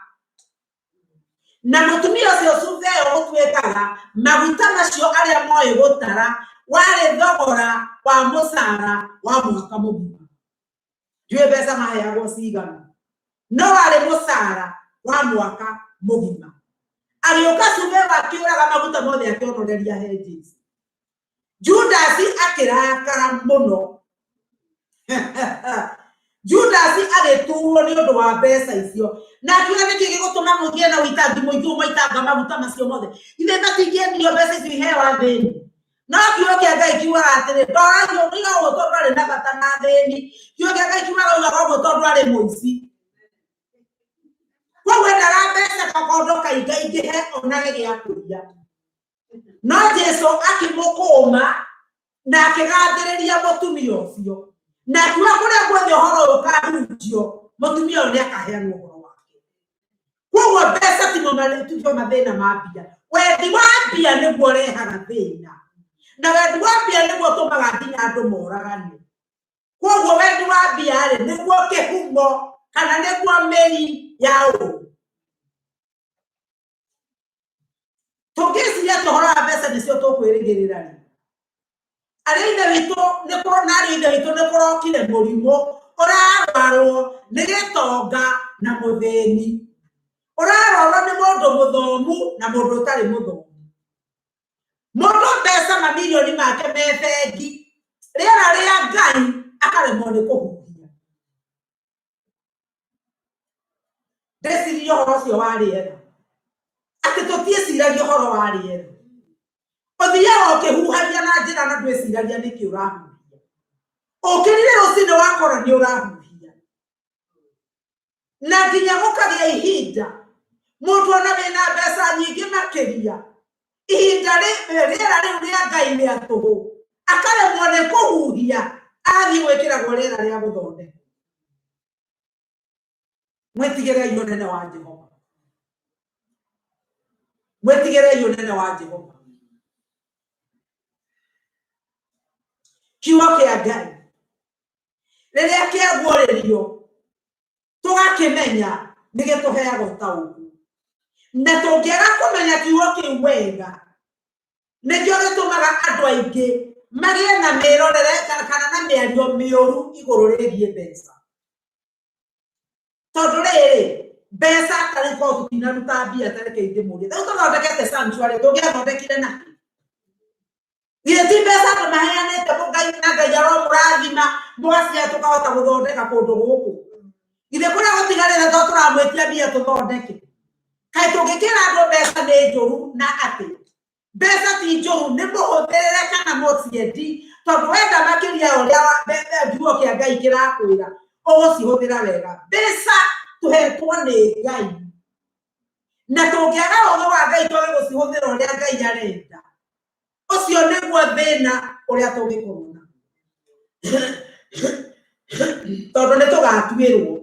Na mũtumia ũcio cuba ĩyo gũtuĩkaga maguta macio arĩa moĩ gũtara warĩ thogora wa mũcara wa mwaka mũgima. Ndiũĩ mbeca maheagwo cigana, no warĩ mũcara wa mwaka mũgima. Agĩũka cuba ĩyo akĩũraga maguta mothe akĩonoreria he Jesũ. Judasi akĩrakara mũno. Judasi agĩturwo nĩ ũndũ wa mbeca icio, na akiuga nĩkĩ gĩgũtũma mũgĩe na ũitangi mũingĩ ũmaitanga maguta macio mothe. Ithe matingĩendirio mbeca icio iheo athĩni. no kiugo kia Ngai kiugaga atĩrĩ ndora ngiuga ũguo tondũ arĩ na bata na thĩni kiugo kia Ngai kiugaga ũguo tondũ arĩ mũici koguo endaga mbeca kakondo kaingaingĩhe onage gĩa kũria no Jesu akĩmũkũũma na akĩgathĩrĩria mũtumia ũcio na akiuga kũrĩa guothe ũhoro ũyũ ũkahunjio mũtumia ũyũ nĩakaheanwo ũhoro wake koguo mbeca tio mathĩna ma mbia wendi wa mbia nĩguo ũrehaga thĩna na wendi wa mbia nĩguo ũtũmaga nginya andũ moragane koguo wendi wa mbia rĩ nĩguo kĩhumo kana nĩguo mĩri ya ũũ tũngĩciria ũhoro wa mbeca nĩcio tũkwĩrĩgĩrĩra rĩ arĩa ithe witũ nĩkũrokire mũrimũ ũrarwarwo nĩ gĩtonga na mũthĩni ũrarorwo nĩ mũndũ mũthomu na mũndũ ũtarĩ mũthomu mũndũ mbeca mamirioni make me bengi rĩera rĩa Ngai akaremwo nĩ kũhuhia ndĩcirie ũhoro ũcio wa rĩera atĩ tũtiĩciragia ũhoro wa rĩera ũthiaga ũkĩhuhagia na njĩra na ndwĩciragia nĩkĩ ũrahuhia ũkĩrire rũcinĩ wakora nĩ ũrahuhia na nginya gũkagĩa ihinda mũndũ ona wĩna mbeca nyingĩ makĩria ihinda rĩera rĩu rĩa Ngai rĩa tũhũ akaremwo nĩ kũhuhia athiĩ gwĩkĩragwo rĩera rĩa gũthondeka mwĩtigĩrei ũnene wa Jehova mwĩtigĩrei ũnene wa Jehova kiugo kĩa Ngai rĩrĩa kĩaguũrĩrio tũgakĩmenya nĩgĩtũheaga ũtaũku na tũngĩaga kũmenya kiugo kĩu wega nĩkĩo gĩtũmaga andũ aingĩ magĩe na mĩrorere kana na mĩario mĩũru igũrũ rĩgiĩ mbeca tondũ rĩrĩ mbeca tarĩ korwo tũtinaruta mbia tareke ingĩmũria rĩu tũthondekete sanctuary tũngĩathondekire nakĩ githĩ ti mbeca andũ maheanĩte Ngai na Ngai aromũrathima mũgaciara tũkahota gũthondeka kũndũ gũkũ githĩ kũrĩa gũtigarĩte to tũramwĩtia mbia tũthondeke kaĩ tũngĩkĩra andũ mbeca nĩ njũru na atĩ mbeca ti njũru nĩ mũhũthĩrĩre kana mũciendi tondũ wenda makĩria ũrĩa kiugo kĩa Ngai kĩrakwĩra ũgũcihũthĩra wega mbeca tũhetwo nĩ Ngai na tũngĩaga ũhoro wa Ngai tũge gũcihũthĩra ũrĩa Ngai arenda ũcio nĩguo thĩna ũrĩa tũngĩkorwo na tondũ nĩ tũgatuĩrwo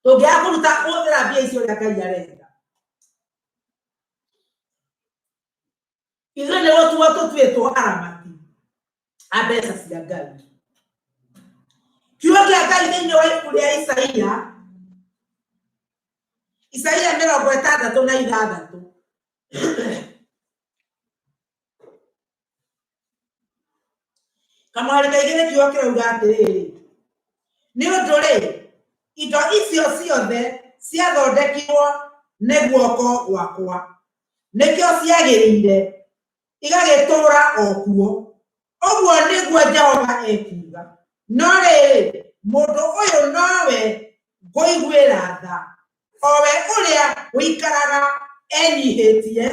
tũngĩaga kũruta kũhũthĩra mbia icio ũrĩa Ngai arenda ithuĩ nĩ gũtuo tũtuĩtwo aramati a mbeca cia Ngai kiugo kĩa Ngai thĩinĩ wa ibuku rĩa Isaia 66 kamwari kaingĩ nĩ kiugo kĩrauga atĩrĩrĩ nĩ ũndũ rĩ indo icio ciothe ciathondekirwo nĩ guoko gwakwa nĩkĩo ciagĩrĩire igagĩtũũra o kuo ũguo nĩguo Jehova ekuuga no rĩrĩ mũndũ ũyũ nowe ngũiguĩra tha owe ũrĩa wĩikaraga enyihĩtie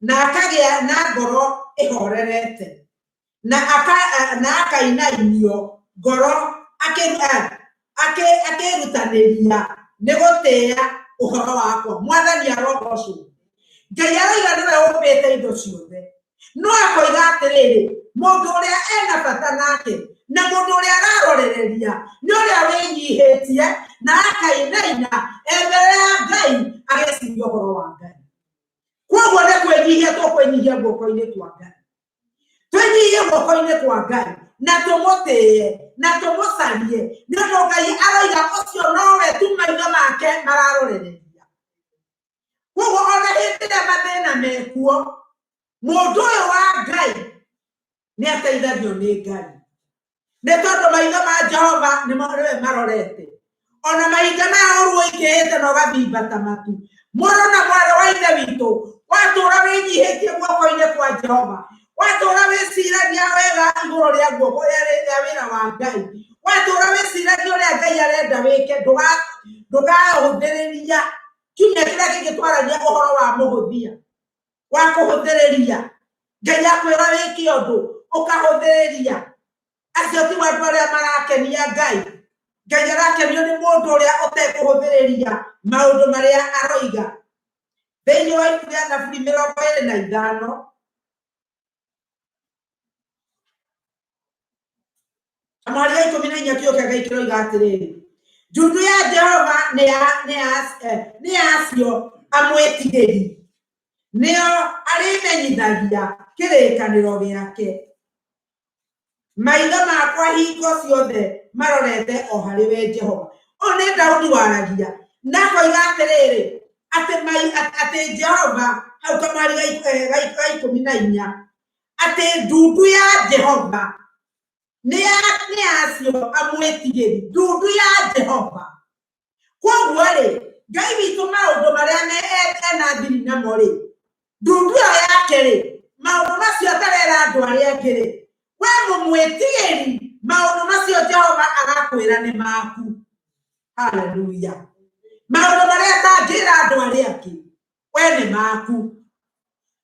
na akagĩa na ngoro ĩhorerete na akainainio ngoro akĩrutanĩria nĩ gũtĩĩa ũhoro wakwa mwathani arogocwo Ngai arauga nĩwe ũmbĩte indo ciothe no akoiga atĩrĩrĩ mũndũ ũrĩa ena bata nake na mũndũ ũrĩa ararorereria nĩ ũrĩa wĩnyihĩtie na akainaina mbere ya Ngai agĩciria ũhoro wa Ngai koguo nĩ kwĩnyihia tũkwĩnyihia guoko-inĩ kwa Ngai twĩnyihie guoko-inĩ kwa Ngai na tũmũtĩe na tũmũcarie nĩ ũndũ Ngai aroiga ũcio nowe tu maitho make mararorereria koguo ona hĩndĩ ĩrĩa mathĩna mekuo mũndũ ũyũ wa Ngai nĩ ateithagio nĩ Ngai nĩ tondũ maitho ma Jehova nĩwe marorete ona mahinda maya ũruo ikĩhĩte na ũgathimbata matu mũrũ na mwarĩ wa ithe witũ watũũra wĩnyihĩtie guoko-inĩ kwa Jehova watũũra wĩciragia wega igũrũ rĩa guoko rĩa wĩra wa Ngai watũũra wĩciragia ũrĩa Ngai arenda wĩke ndũkahũthĩrĩria kiumia kĩrĩa kĩngĩtwaragia ũhoro wa mũhũthia wa kũhũthĩrĩria Ngai akwĩra wĩke ũndũ ũkahũthĩrĩria. Acio ti andũ arĩa marakenia Ngai. Ngai arakenio nĩ mũndũ ũrĩa ũtekũhũthĩrĩria maũndũ marĩa aroiga. Thĩinĩ wa ibuku rĩa Thaburi 25 Amari ya 14 kĩo kĩa Ngai kĩroiga atĩrĩrĩ, ndundu ya Jehova nĩ acio amwĩtigĩri, nĩo arĩmenyithagia kĩrĩkanĩro gĩake. Maitho makwa hingo ciothe marorete o harĩ we Jehova. Ũyũ nĩ Daudi waragia, na akoiga atĩrĩrĩ, atĩ Jehova hau Kamari ga 14 atĩ ndundu ya Jehova nĩ acio amwĩtigĩri, ndundu ya Jehova. Koguo rĩ, Ngai witũ maũndũ marĩa ena thiri namo rĩ, ndundu ĩyo yake rĩ, maũndũ macio atarera andũ arĩa angĩ rĩ, we mũmwĩtigĩri, maũndũ macio Jehova agakwĩra nĩ maku. Haleluya. Maũndũ marĩa atangĩra andũ arĩa angĩ, we nĩ maku.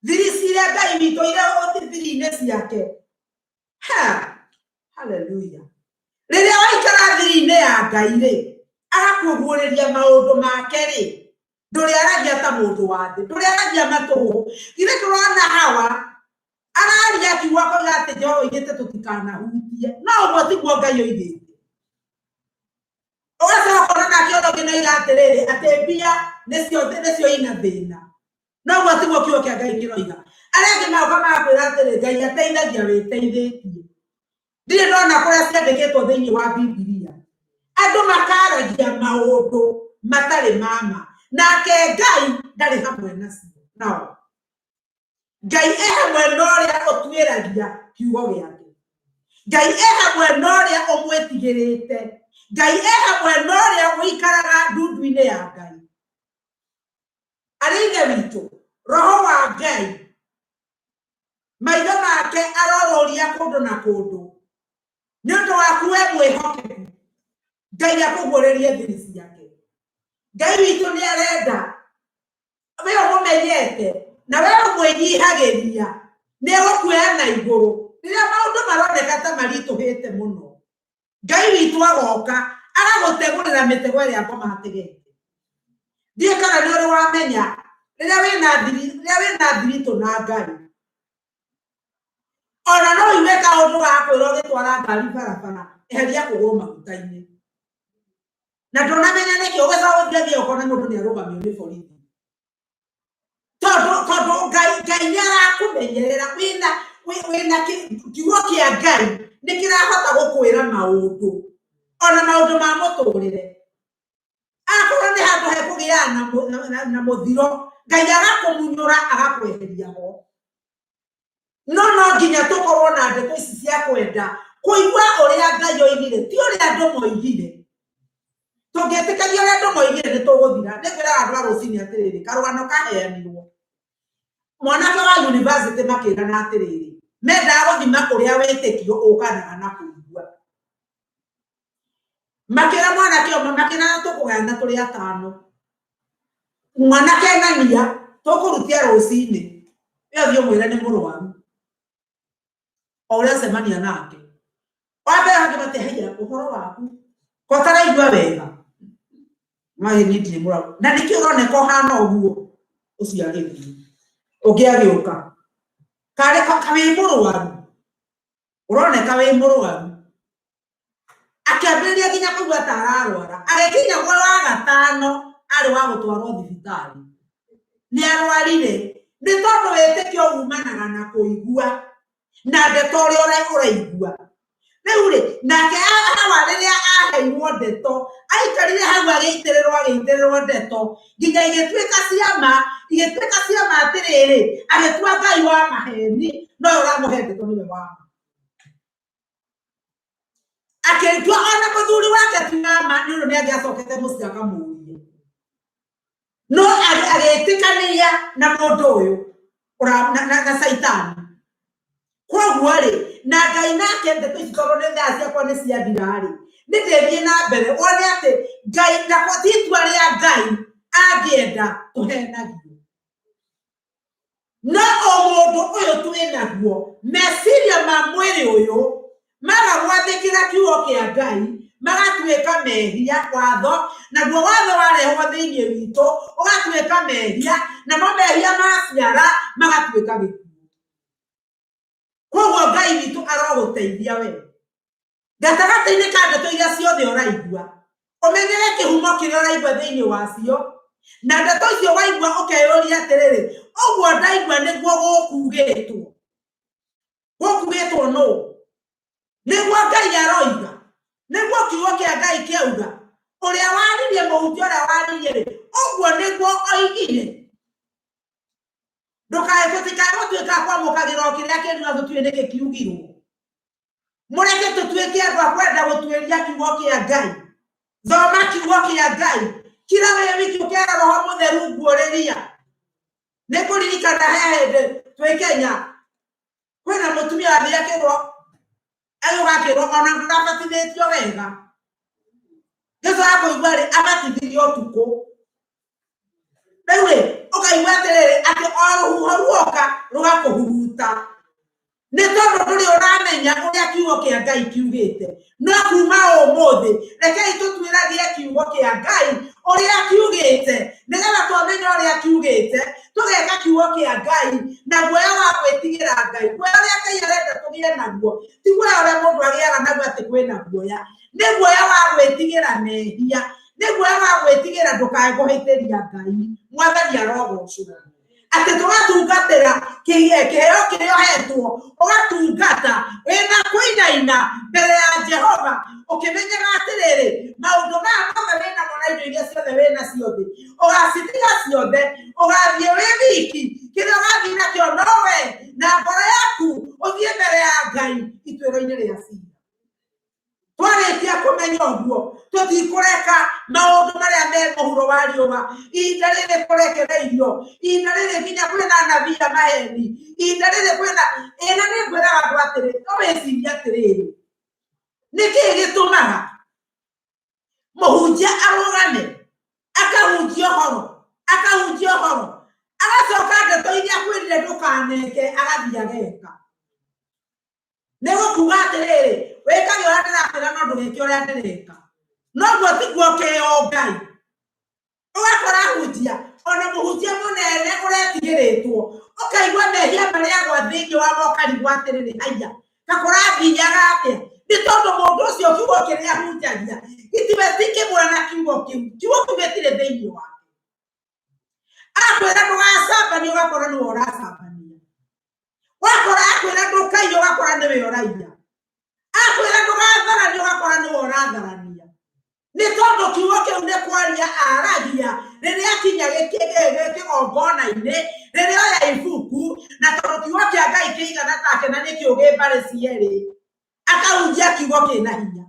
Thiri ciria Ngai witũ irĩ thiri-inĩ ciake. Haleluya. Rĩrĩa waikara thiri-inĩ ya Ngai rĩ, agakuguũrĩria maũndũ make rĩ, ndũrĩ aragia ta mũndũ wa thĩ, ndũrĩ aragia matũhũ. Githĩ tũrona Hawa araria kiugo akoiga atĩ Jehova oigĩte tũtikanahutie, no ũguo tiguo Ngai oigĩte. Ũgacoka ũkona nake ũndũ ũngĩ noiga atĩrĩrĩ, atĩ mbia nĩcio ina thĩna, no ũguo tiguo kiugo kĩa Ngai kĩroiga. Arĩa angĩ magoka magakwĩra atĩrĩ, Ngai ateithagia wĩteithĩtie. Ndirĩ ndona kũrĩa ciandĩkĩtwo thĩinĩ wa Bibilia andũ makaragia maũndũ matarĩ mama, nake Ngai ndarĩ hamwe nacio. Nao Ngai hamwe na ũrĩa ũtuĩragia kiugo gĩake. Ngai hamwe na ũrĩa ũmwĩtigĩrĩte. Ngai hamwe na ũrĩa ũikaraga ndundu-inĩ ya Ngai. Arĩ Ithe witũ, Roho wa Ngai maitho make arorũria kũndũ na kũndũ. Nĩ ũndũ waku we mwĩhokeku, Ngai akũguũrĩrie thiri ciake. Ngai witũ nĩ arenda we ũmũmenyete na we ũmwĩnyihagĩria, nĩ ũkuoya na igũrũ. Rĩrĩa maũndũ maroneka ta maritũhĩte mũno, Ngai witũ agoka agagũtegũrĩra mĩtego ĩrĩa ngũmategete. Ndiĩ kana nĩ ũrĩ wamenya rĩrĩa wĩna thiritũ na Ngai, ona no iwe kaũndũ gakwĩra ũgĩtwara ngari barabara, eheria kũgũrũ maguta-inĩ. Na ndũnamenya nĩkĩ ũgĩcoka ũthiĩ ũkona mũndũ nĩ arũgamio nĩ borithi. Tondũ Ngai nĩ arakũmenyerera, wĩna kiugo kĩa Ngai nĩ kĩrahota gũkwĩra maũndũ, ona maũndũ ma mũtũrĩre. Akorwo nĩ handũ hekũgĩana na mũthiro, Ngai agakũmunyũra agakweheria ho. No nginya tũkorwo na ndeto ici cia kwenda kũigua ũrĩa Ngai oigire, ti ũrĩa andũ moigire. Tũngĩtĩkĩria ũrĩa andũ moigire nĩ tũgũthira. Nĩngwĩra andũ a rũcinĩ atĩrĩrĩ, karũgano kaheanirwo. Mwanake wa yunivasĩtĩ makĩrana atĩrĩrĩ, mendaga gũthima ũrĩa wĩtĩkio ũkanaga na kũigua. Makĩra mwanake ũmwe makĩrana tũkũgayana tũrĩ atano. Mwanake ng'ania tũkũrutia rũcinĩ, ĩyo thiĩ ũmwĩre nĩ mũrwaru o ũrĩa cemania nake. Wambere hangĩ matehaiya ũhoro waku ko taraigua wega, maĩ niĩ ndirĩ mũrwaru, na nĩkĩ ũroneka ũhana ũguo. Ũcio agĩthiĩ, ũngĩ agĩũka, karĩ wĩ mũrwaru, ũroneka wĩ mũrwaru. Akĩambĩrĩria nginya kũigua ta ararwara, agĩkinya gwa wa gatano arĩ wa gũtwarwo thibitarĩ. Nĩ arwarire nĩ tondũ wĩtĩkio umanaga na kũigua na ndeto ũrĩa ũraigua. Rĩu rĩ, nake Hawa rĩrĩa aheirwo ndeto, aikarire hau agĩitĩrĩrwo ndeto nginya igĩtuĩka ciama atĩrĩrĩ, agĩtua Ngai wa maheni, no ũramũhe ndeto nĩwe wa ma. Akĩigua ona mũthuri wake ti wa ma, nĩ ũndũ nĩ angĩacokete mũciĩ akamũũrie. No agĩtĩkanĩria na mũndũ ũyũ na Saitani. Koguo rĩ, na Ngai nake ndeto ici tondũ nĩ thaa ciakwa nĩ ciathira-rĩ, nĩ ndĩthiĩ na mbere wone atĩ Ngai nako ti itua rĩa Ngai angĩenda tũhenagio. no omodo oyo twenaguo meciria ma mwiri uyu magagwathikira kiugo kia Ngai magatuika mehia watho naguo watho warehwo thiini witũ ũgatuĩka mehia namo mehia maciara magatuĩka gĩkuũ. Koguo Ngai witũ arogũteithia we gatagatĩ-inĩ ka ndeto iria ciothe ũraigua ũmenyere kĩhumo kĩrĩa ũraigua thĩinĩ wacio na ndeto icio waigua ũkeyũria atĩrĩrĩ ũguo ndaigua nĩguo gũkugĩtwo. Gũkugĩtwo no nĩguo Ngai aroiga nĩguo kiugo kĩa Ngai kĩauga ũrĩa waririe mũhunjia ũrĩa waririe rĩ ũguo nĩguo oigire. Ndũkae tũtikae gũtuĩka kwamũkagĩra o kĩrĩa kĩrua tũtuĩ nĩ gĩkiugirwo. Mũreke tũtuĩke andũ a kwenda gũtuĩria kiugo kĩa Ngai. Thoma kiugo kĩa Ngai kila wewe wiki ũkĩara Roho Mũtheru nguũrĩria. Nĩ kũririkana he hĩndĩ twĩ Kenya kwĩna mũtumia wathiakĩrwo agĩũgakĩrwo ona ndũrabatithĩtio wega. Jesũ akũigua rĩ abatithirio ũtukũ. Rĩu rĩ ũkaigua atĩrĩrĩ atĩ o rũhuho ruoka rũgakũhuruta. Nĩ tondũ ndũrĩ ũramenya ũrĩa kiugo kĩa Ngai kiugĩte. No kuma ũmũthĩ rekei tũtuĩragie kiugo kĩa Ngai ũrĩa kiugĩte nĩgetha twamenye ũrĩa kiugĩte tũgeka kiugo kĩa Ngai na guoya wa gwĩtigĩra Ngai. Guoya ũrĩa Ngai arenda tũgĩe naguo ti guoya ũrĩa mũndũ agĩaga naguo atĩ kwĩna guoya. Nĩ guoya wa gwĩtigĩra mehia. Nĩ guoya wa gwĩtigĩra ndũkae kũhĩtĩria Ngai. Mwathani arogocwo atĩ tũgatungatĩra kĩheo kĩrĩa ũhetwo ũgatungata wĩna kũinaina mbere ya Jehova ũkĩmenyaga atĩrĩrĩ maũndũ maya mothe wĩnamo na indo iria ciothe wĩna ciothe ũgacitiga ciothe ũgathiĩ wĩ wiki kĩrĩa ũgathiĩ nakĩo nowe na ngoro yaku ũthiĩ mbere ya Ngai ituĩro-inĩ rĩa cira. Twarĩkia kũmenya ũguo tũtikũreka maũndũ marĩa me mũhuro wa riũa. Ihinda rĩrĩ kũrekereirio. Ihinda rĩrĩ nginya kwĩna anabii a maheni. Ihinda rĩrĩ kwĩna ĩna nĩ ngwĩraga andũ atĩrĩ no wĩcirie atĩrĩrĩ nĩkĩĩ gĩtũmaga mũhunjia arũgame akahunjia ũhoro agacoka ndeto iria kwĩrire ndũkaneke agathiĩ ageka. Nĩ gũkuga atĩrĩrĩ wĩkage ũrĩa ndĩrakwĩra no ndũgeke ũrĩa ndĩreka. Noguo tiguo kĩo Ngai. Ũgakora hunjia ona mũhunjia mũnene ũretigĩrĩtwo ũkaigua mehia marĩa gwa thĩinĩ wa mokarigwo atĩrĩrĩ haiya kakũrathiaga atĩa. Nĩ tondũ mũndũ ũcio kiugo kĩrĩa ahunjagia gĩtiwe ti kĩmwe na kiugo kĩu. Kiugo kĩu gĩtirĩ thĩinĩ wake. Akwĩra ndũgacambania ũgakora nĩwe ũracambania. Wakora akwĩra ndũkaiya ũgakora nĩwe ũraiya. Akwĩra ndũgatharania ũgakora nĩwe ũratharania. Nĩ tondũ kiugo kĩu nĩ kwaria aragia rĩrĩa akinya kĩgongona-inĩ rĩrĩa oya ibuku na tondũ kiugo kĩa Ngai kĩigana take na nĩ kĩũgĩ mbarĩ cierĩ akahunjia kiugo kĩna hinya.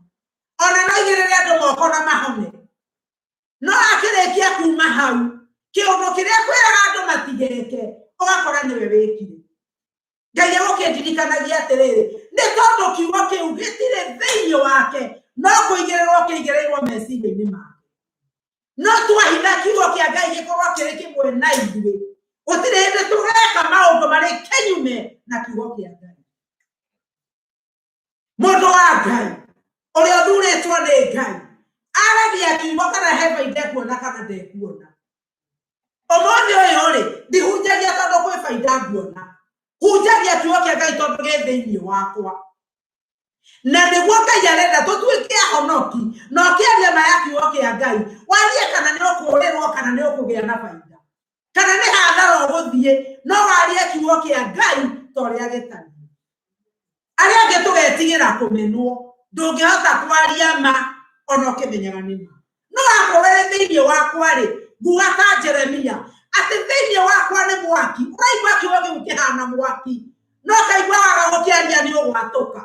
Ona no igĩrĩre andũ moko na mahome. No akĩrĩkia kuma hau kĩũndũ kĩrĩa kwĩraga andũ matigeke ũgakora nĩwe wĩkire. Ngai agũkĩndirikanagia atĩrĩrĩ nĩ tondũ kiugo kĩu gĩtirĩ thĩinĩ wake no kũigĩrĩrwo kĩigĩrĩirwo meciria-inĩ make. No twahitha kiugo kĩa Ngai gĩkorwo kĩrĩ kĩmwe na ithuĩ gũtirĩ hĩndĩ tũgeka maũndũ marĩ kenyume na kiugo kĩa Ngai. Mũndũ wa Ngai ũrĩa ũthurĩtwo nĩ Ngai aragia kiugo kana he baida ekuona kana ndekuona. Ũmũthĩ ũyũ rĩ ndihunjagia tondũ kwĩ baida nguona. Hunjagia kiugo kĩa Ngai tondũ gĩ thĩinĩ wakwa. Na nĩguo Ngai arenda tũtuĩke ahonoki na ũkĩaria maya kiugo kĩa Ngai warie kana nĩ ũkũũrĩrwo kana nĩ ũkũgĩa na baida kana nĩ hathara ũgũthiĩ no warie kiugo kĩa Ngai ta ũrĩa gĩtariĩ. Arĩa angĩ tũgetigĩra kũmenwo ndũngĩhota kwaria ma ona ũkĩmenyaga nĩ ma. No akorwo thĩinĩ wakwa rĩ nguga ta Jeremia atĩ thĩinĩ wakwa nĩ mwaki. Ũraigua kiugo kĩu kĩhana mwaki no kaigua waga gũkĩaria nĩ ũgwatũka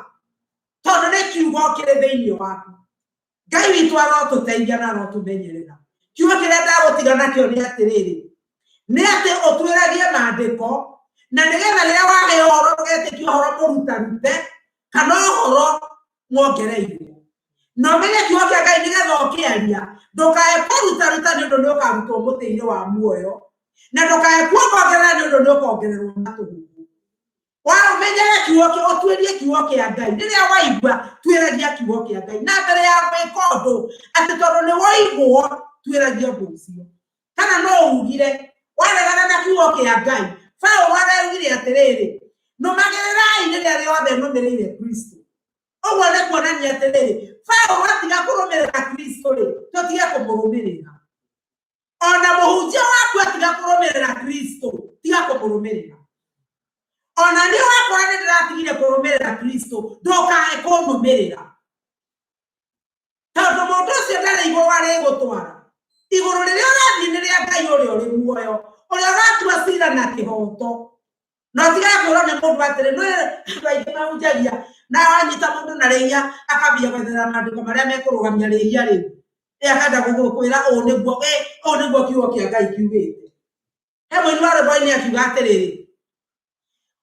tondũ nĩ kiugo kĩrĩ thĩinĩ waku. Ngai witũ arotũteithia na arotũmenyerera. Kiugo kĩrĩa ndagũtiga nakĩo nĩ atĩrĩrĩ nĩ atĩ ũtuĩragie maandĩko na nĩgetha rĩrĩa waheo ũhoro ũgetĩkio ũhoro mũrutarute kana ũhoro mwongereirwo. Na ũmenye kiugo kĩa Ngai nĩgetha ũkĩaria ndũkae kũrutaruta nĩ ũndũ nĩ ũkarutwo mũtĩ-inĩ wa muoyo na ndokae kuongerera nĩ ũndũ nĩ ũkongererwo na tũhuku. Wamenyere kiugo kĩa ũtuĩrie kiugo kĩa Ngai rĩrĩa waigua tuĩragia kiugo kĩa Ngai na mbere ya gwĩka ũndũ atĩ tondũ nĩ woiguo tuĩragia ũndũ ũcio. Kana no ugire waregana na kiugo kĩa Ngai. Paulo araugire atĩrĩrĩ, nũmagĩrĩrai rĩrĩa rĩothe nũmĩrĩire Kristo. Ũguo nĩ kuonania atĩrĩrĩ, Paulo atiga kũrũmĩrĩra Kristo rĩ, tũtige kũmũrũmĩrĩra. Ona mũhunjia waku atiga kũrũmĩrĩra Kristo, tiga kũmũrũmĩrĩra. Ona niĩ wakora nĩ ndĩratigire kũrũmĩrĩra Kristo, ndũkae kũnũmĩrĩra. Tondũ mũndũ ũcio ndarĩ igũrũ arĩgũtwara. Igũrũ rĩrĩa ũrathiĩ nĩ rĩa Ngai ũrĩa ũrĩ muoyo, ũrĩa ũratua cira na kĩhoto. No tiga kwĩrwo nĩ mũndũ atĩrĩ, nĩ andũ aingĩ mahunjagia na wanyita mũndũ na rĩhia akambia gwethera maandĩko marĩa mekũrũgamia rĩhia rĩu. Akenda gũkwĩra ũũ nĩguo kiugo kĩa Ngai kiugĩte. He mũini wa rwĩmbo nĩ akiuga atĩrĩrĩ,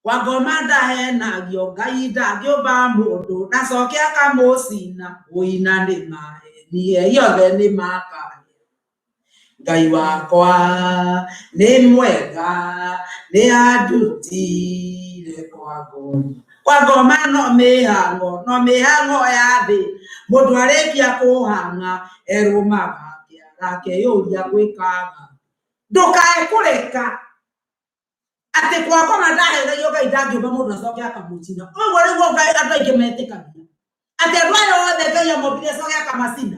Wangoma ndahenagio Ngai ndangĩũmba mũndũ nacoke akamũcina wũina nĩ maheni yothe nĩ makanya. Ngai wakwa nĩ mwega nĩ andutire kwa ngoma no mĩhang'o ya thĩ mũndũ arĩkia kũhang'a erũmaga akeyũria gwĩkaga. Ndũkae kũreka atĩ kwa ngoma ndahenagio Ngai ndangĩũmba mũndũ acoke akamũcina. Ũguo nĩguo Ngai andũ aingĩ metĩkagia atĩ andũ aya othe Ngai amombire acoke akamacina.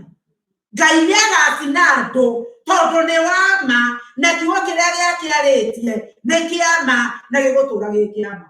Ngai nĩagacina andũ tondũ nĩ wama na kiugo kĩrĩa gĩakĩarĩtie nĩ kĩama na gĩgũtũra gĩ kĩama.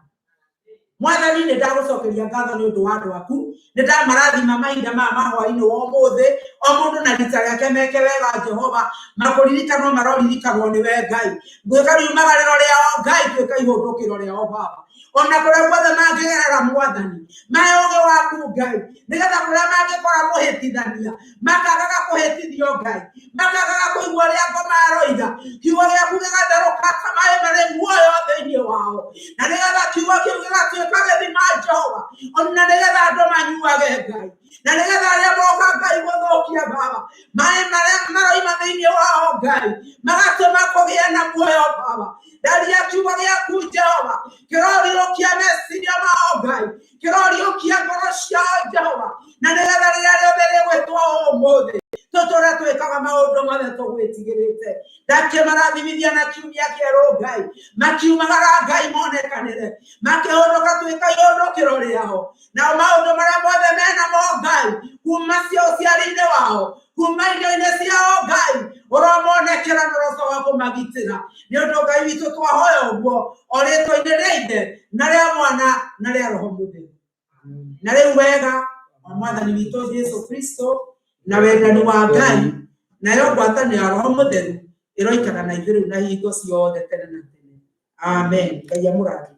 Mwathani nĩ ndagũcokeria ngatho nĩ ũndũ wa andũ aku, nĩ ndamarathima mahinda maya ma hwaĩ-inĩ wa ũmũthĩ, o mũndũ na rita rĩake meke wega Jehova, makũririkanwo maroririkanwo nĩwe Ngai. Gwĩka riumagarĩro rĩao Ngai, twĩka ihũndũkĩro rĩao Baba. Ona kũrĩa guothe mangĩgerera Mwathani, mahe ũũgĩ waku Ngai, nĩgetha kũrĩa mangĩkora mũhĩtithania makagaga kũhĩtithio Ngai, makagaga kũigua ũrĩa ngoma aroiga, kiugo gĩaku gĩgatherũka ta maĩ marĩ muoyo thĩinĩ wao, na nĩgetha kiugo kĩu gĩgatuĩka gĩthima Jehova, ona nĩgetha andũ manyuage Ngai, na nĩgetha arĩa moka Ngai gũthũkia Baba, maĩ marĩa maroima thĩinĩ wao Ngai magatũma kũgĩe na muoyo Baba. Ndaria kiugo gĩaku Jehova kĩroriũkia meciria mao Ngai, kĩroriũkia ngoro ciao Jehova, na nĩgetha rĩrĩa rĩothe rĩgwĩtwo ũmũthĩ tũtũre twĩkaga maũndũ mothe tũgwĩtigĩrĩte. Ndakĩmarathimithia na kiumia kĩerũ Ngai, makiumagara Ngai monekanĩre, makĩhũndũka twĩka ihũndũkĩro rĩao, nao maũndũ marĩa mothe menamo Ngai kuma cia ũciari-inĩ wao, kuma indo-inĩ ciao Ngai, ũromonekera na ũrocoka kũmagitĩra. Nĩ ũndũ Ngai witũ twahoya ũguo o rĩĩtwa-inĩ rĩa Ithe na rĩa Mwana na rĩa Roho Mũtheru. Na rĩu wega wa Mwathani witũ Jesũ Kristo na wendani wa Ngai nayo ngwatanĩro ya Roho Mũtheru ĩroikara na ithuĩ rĩu na hingo ciothe tene na tene. Amen. Ngai amũrathime.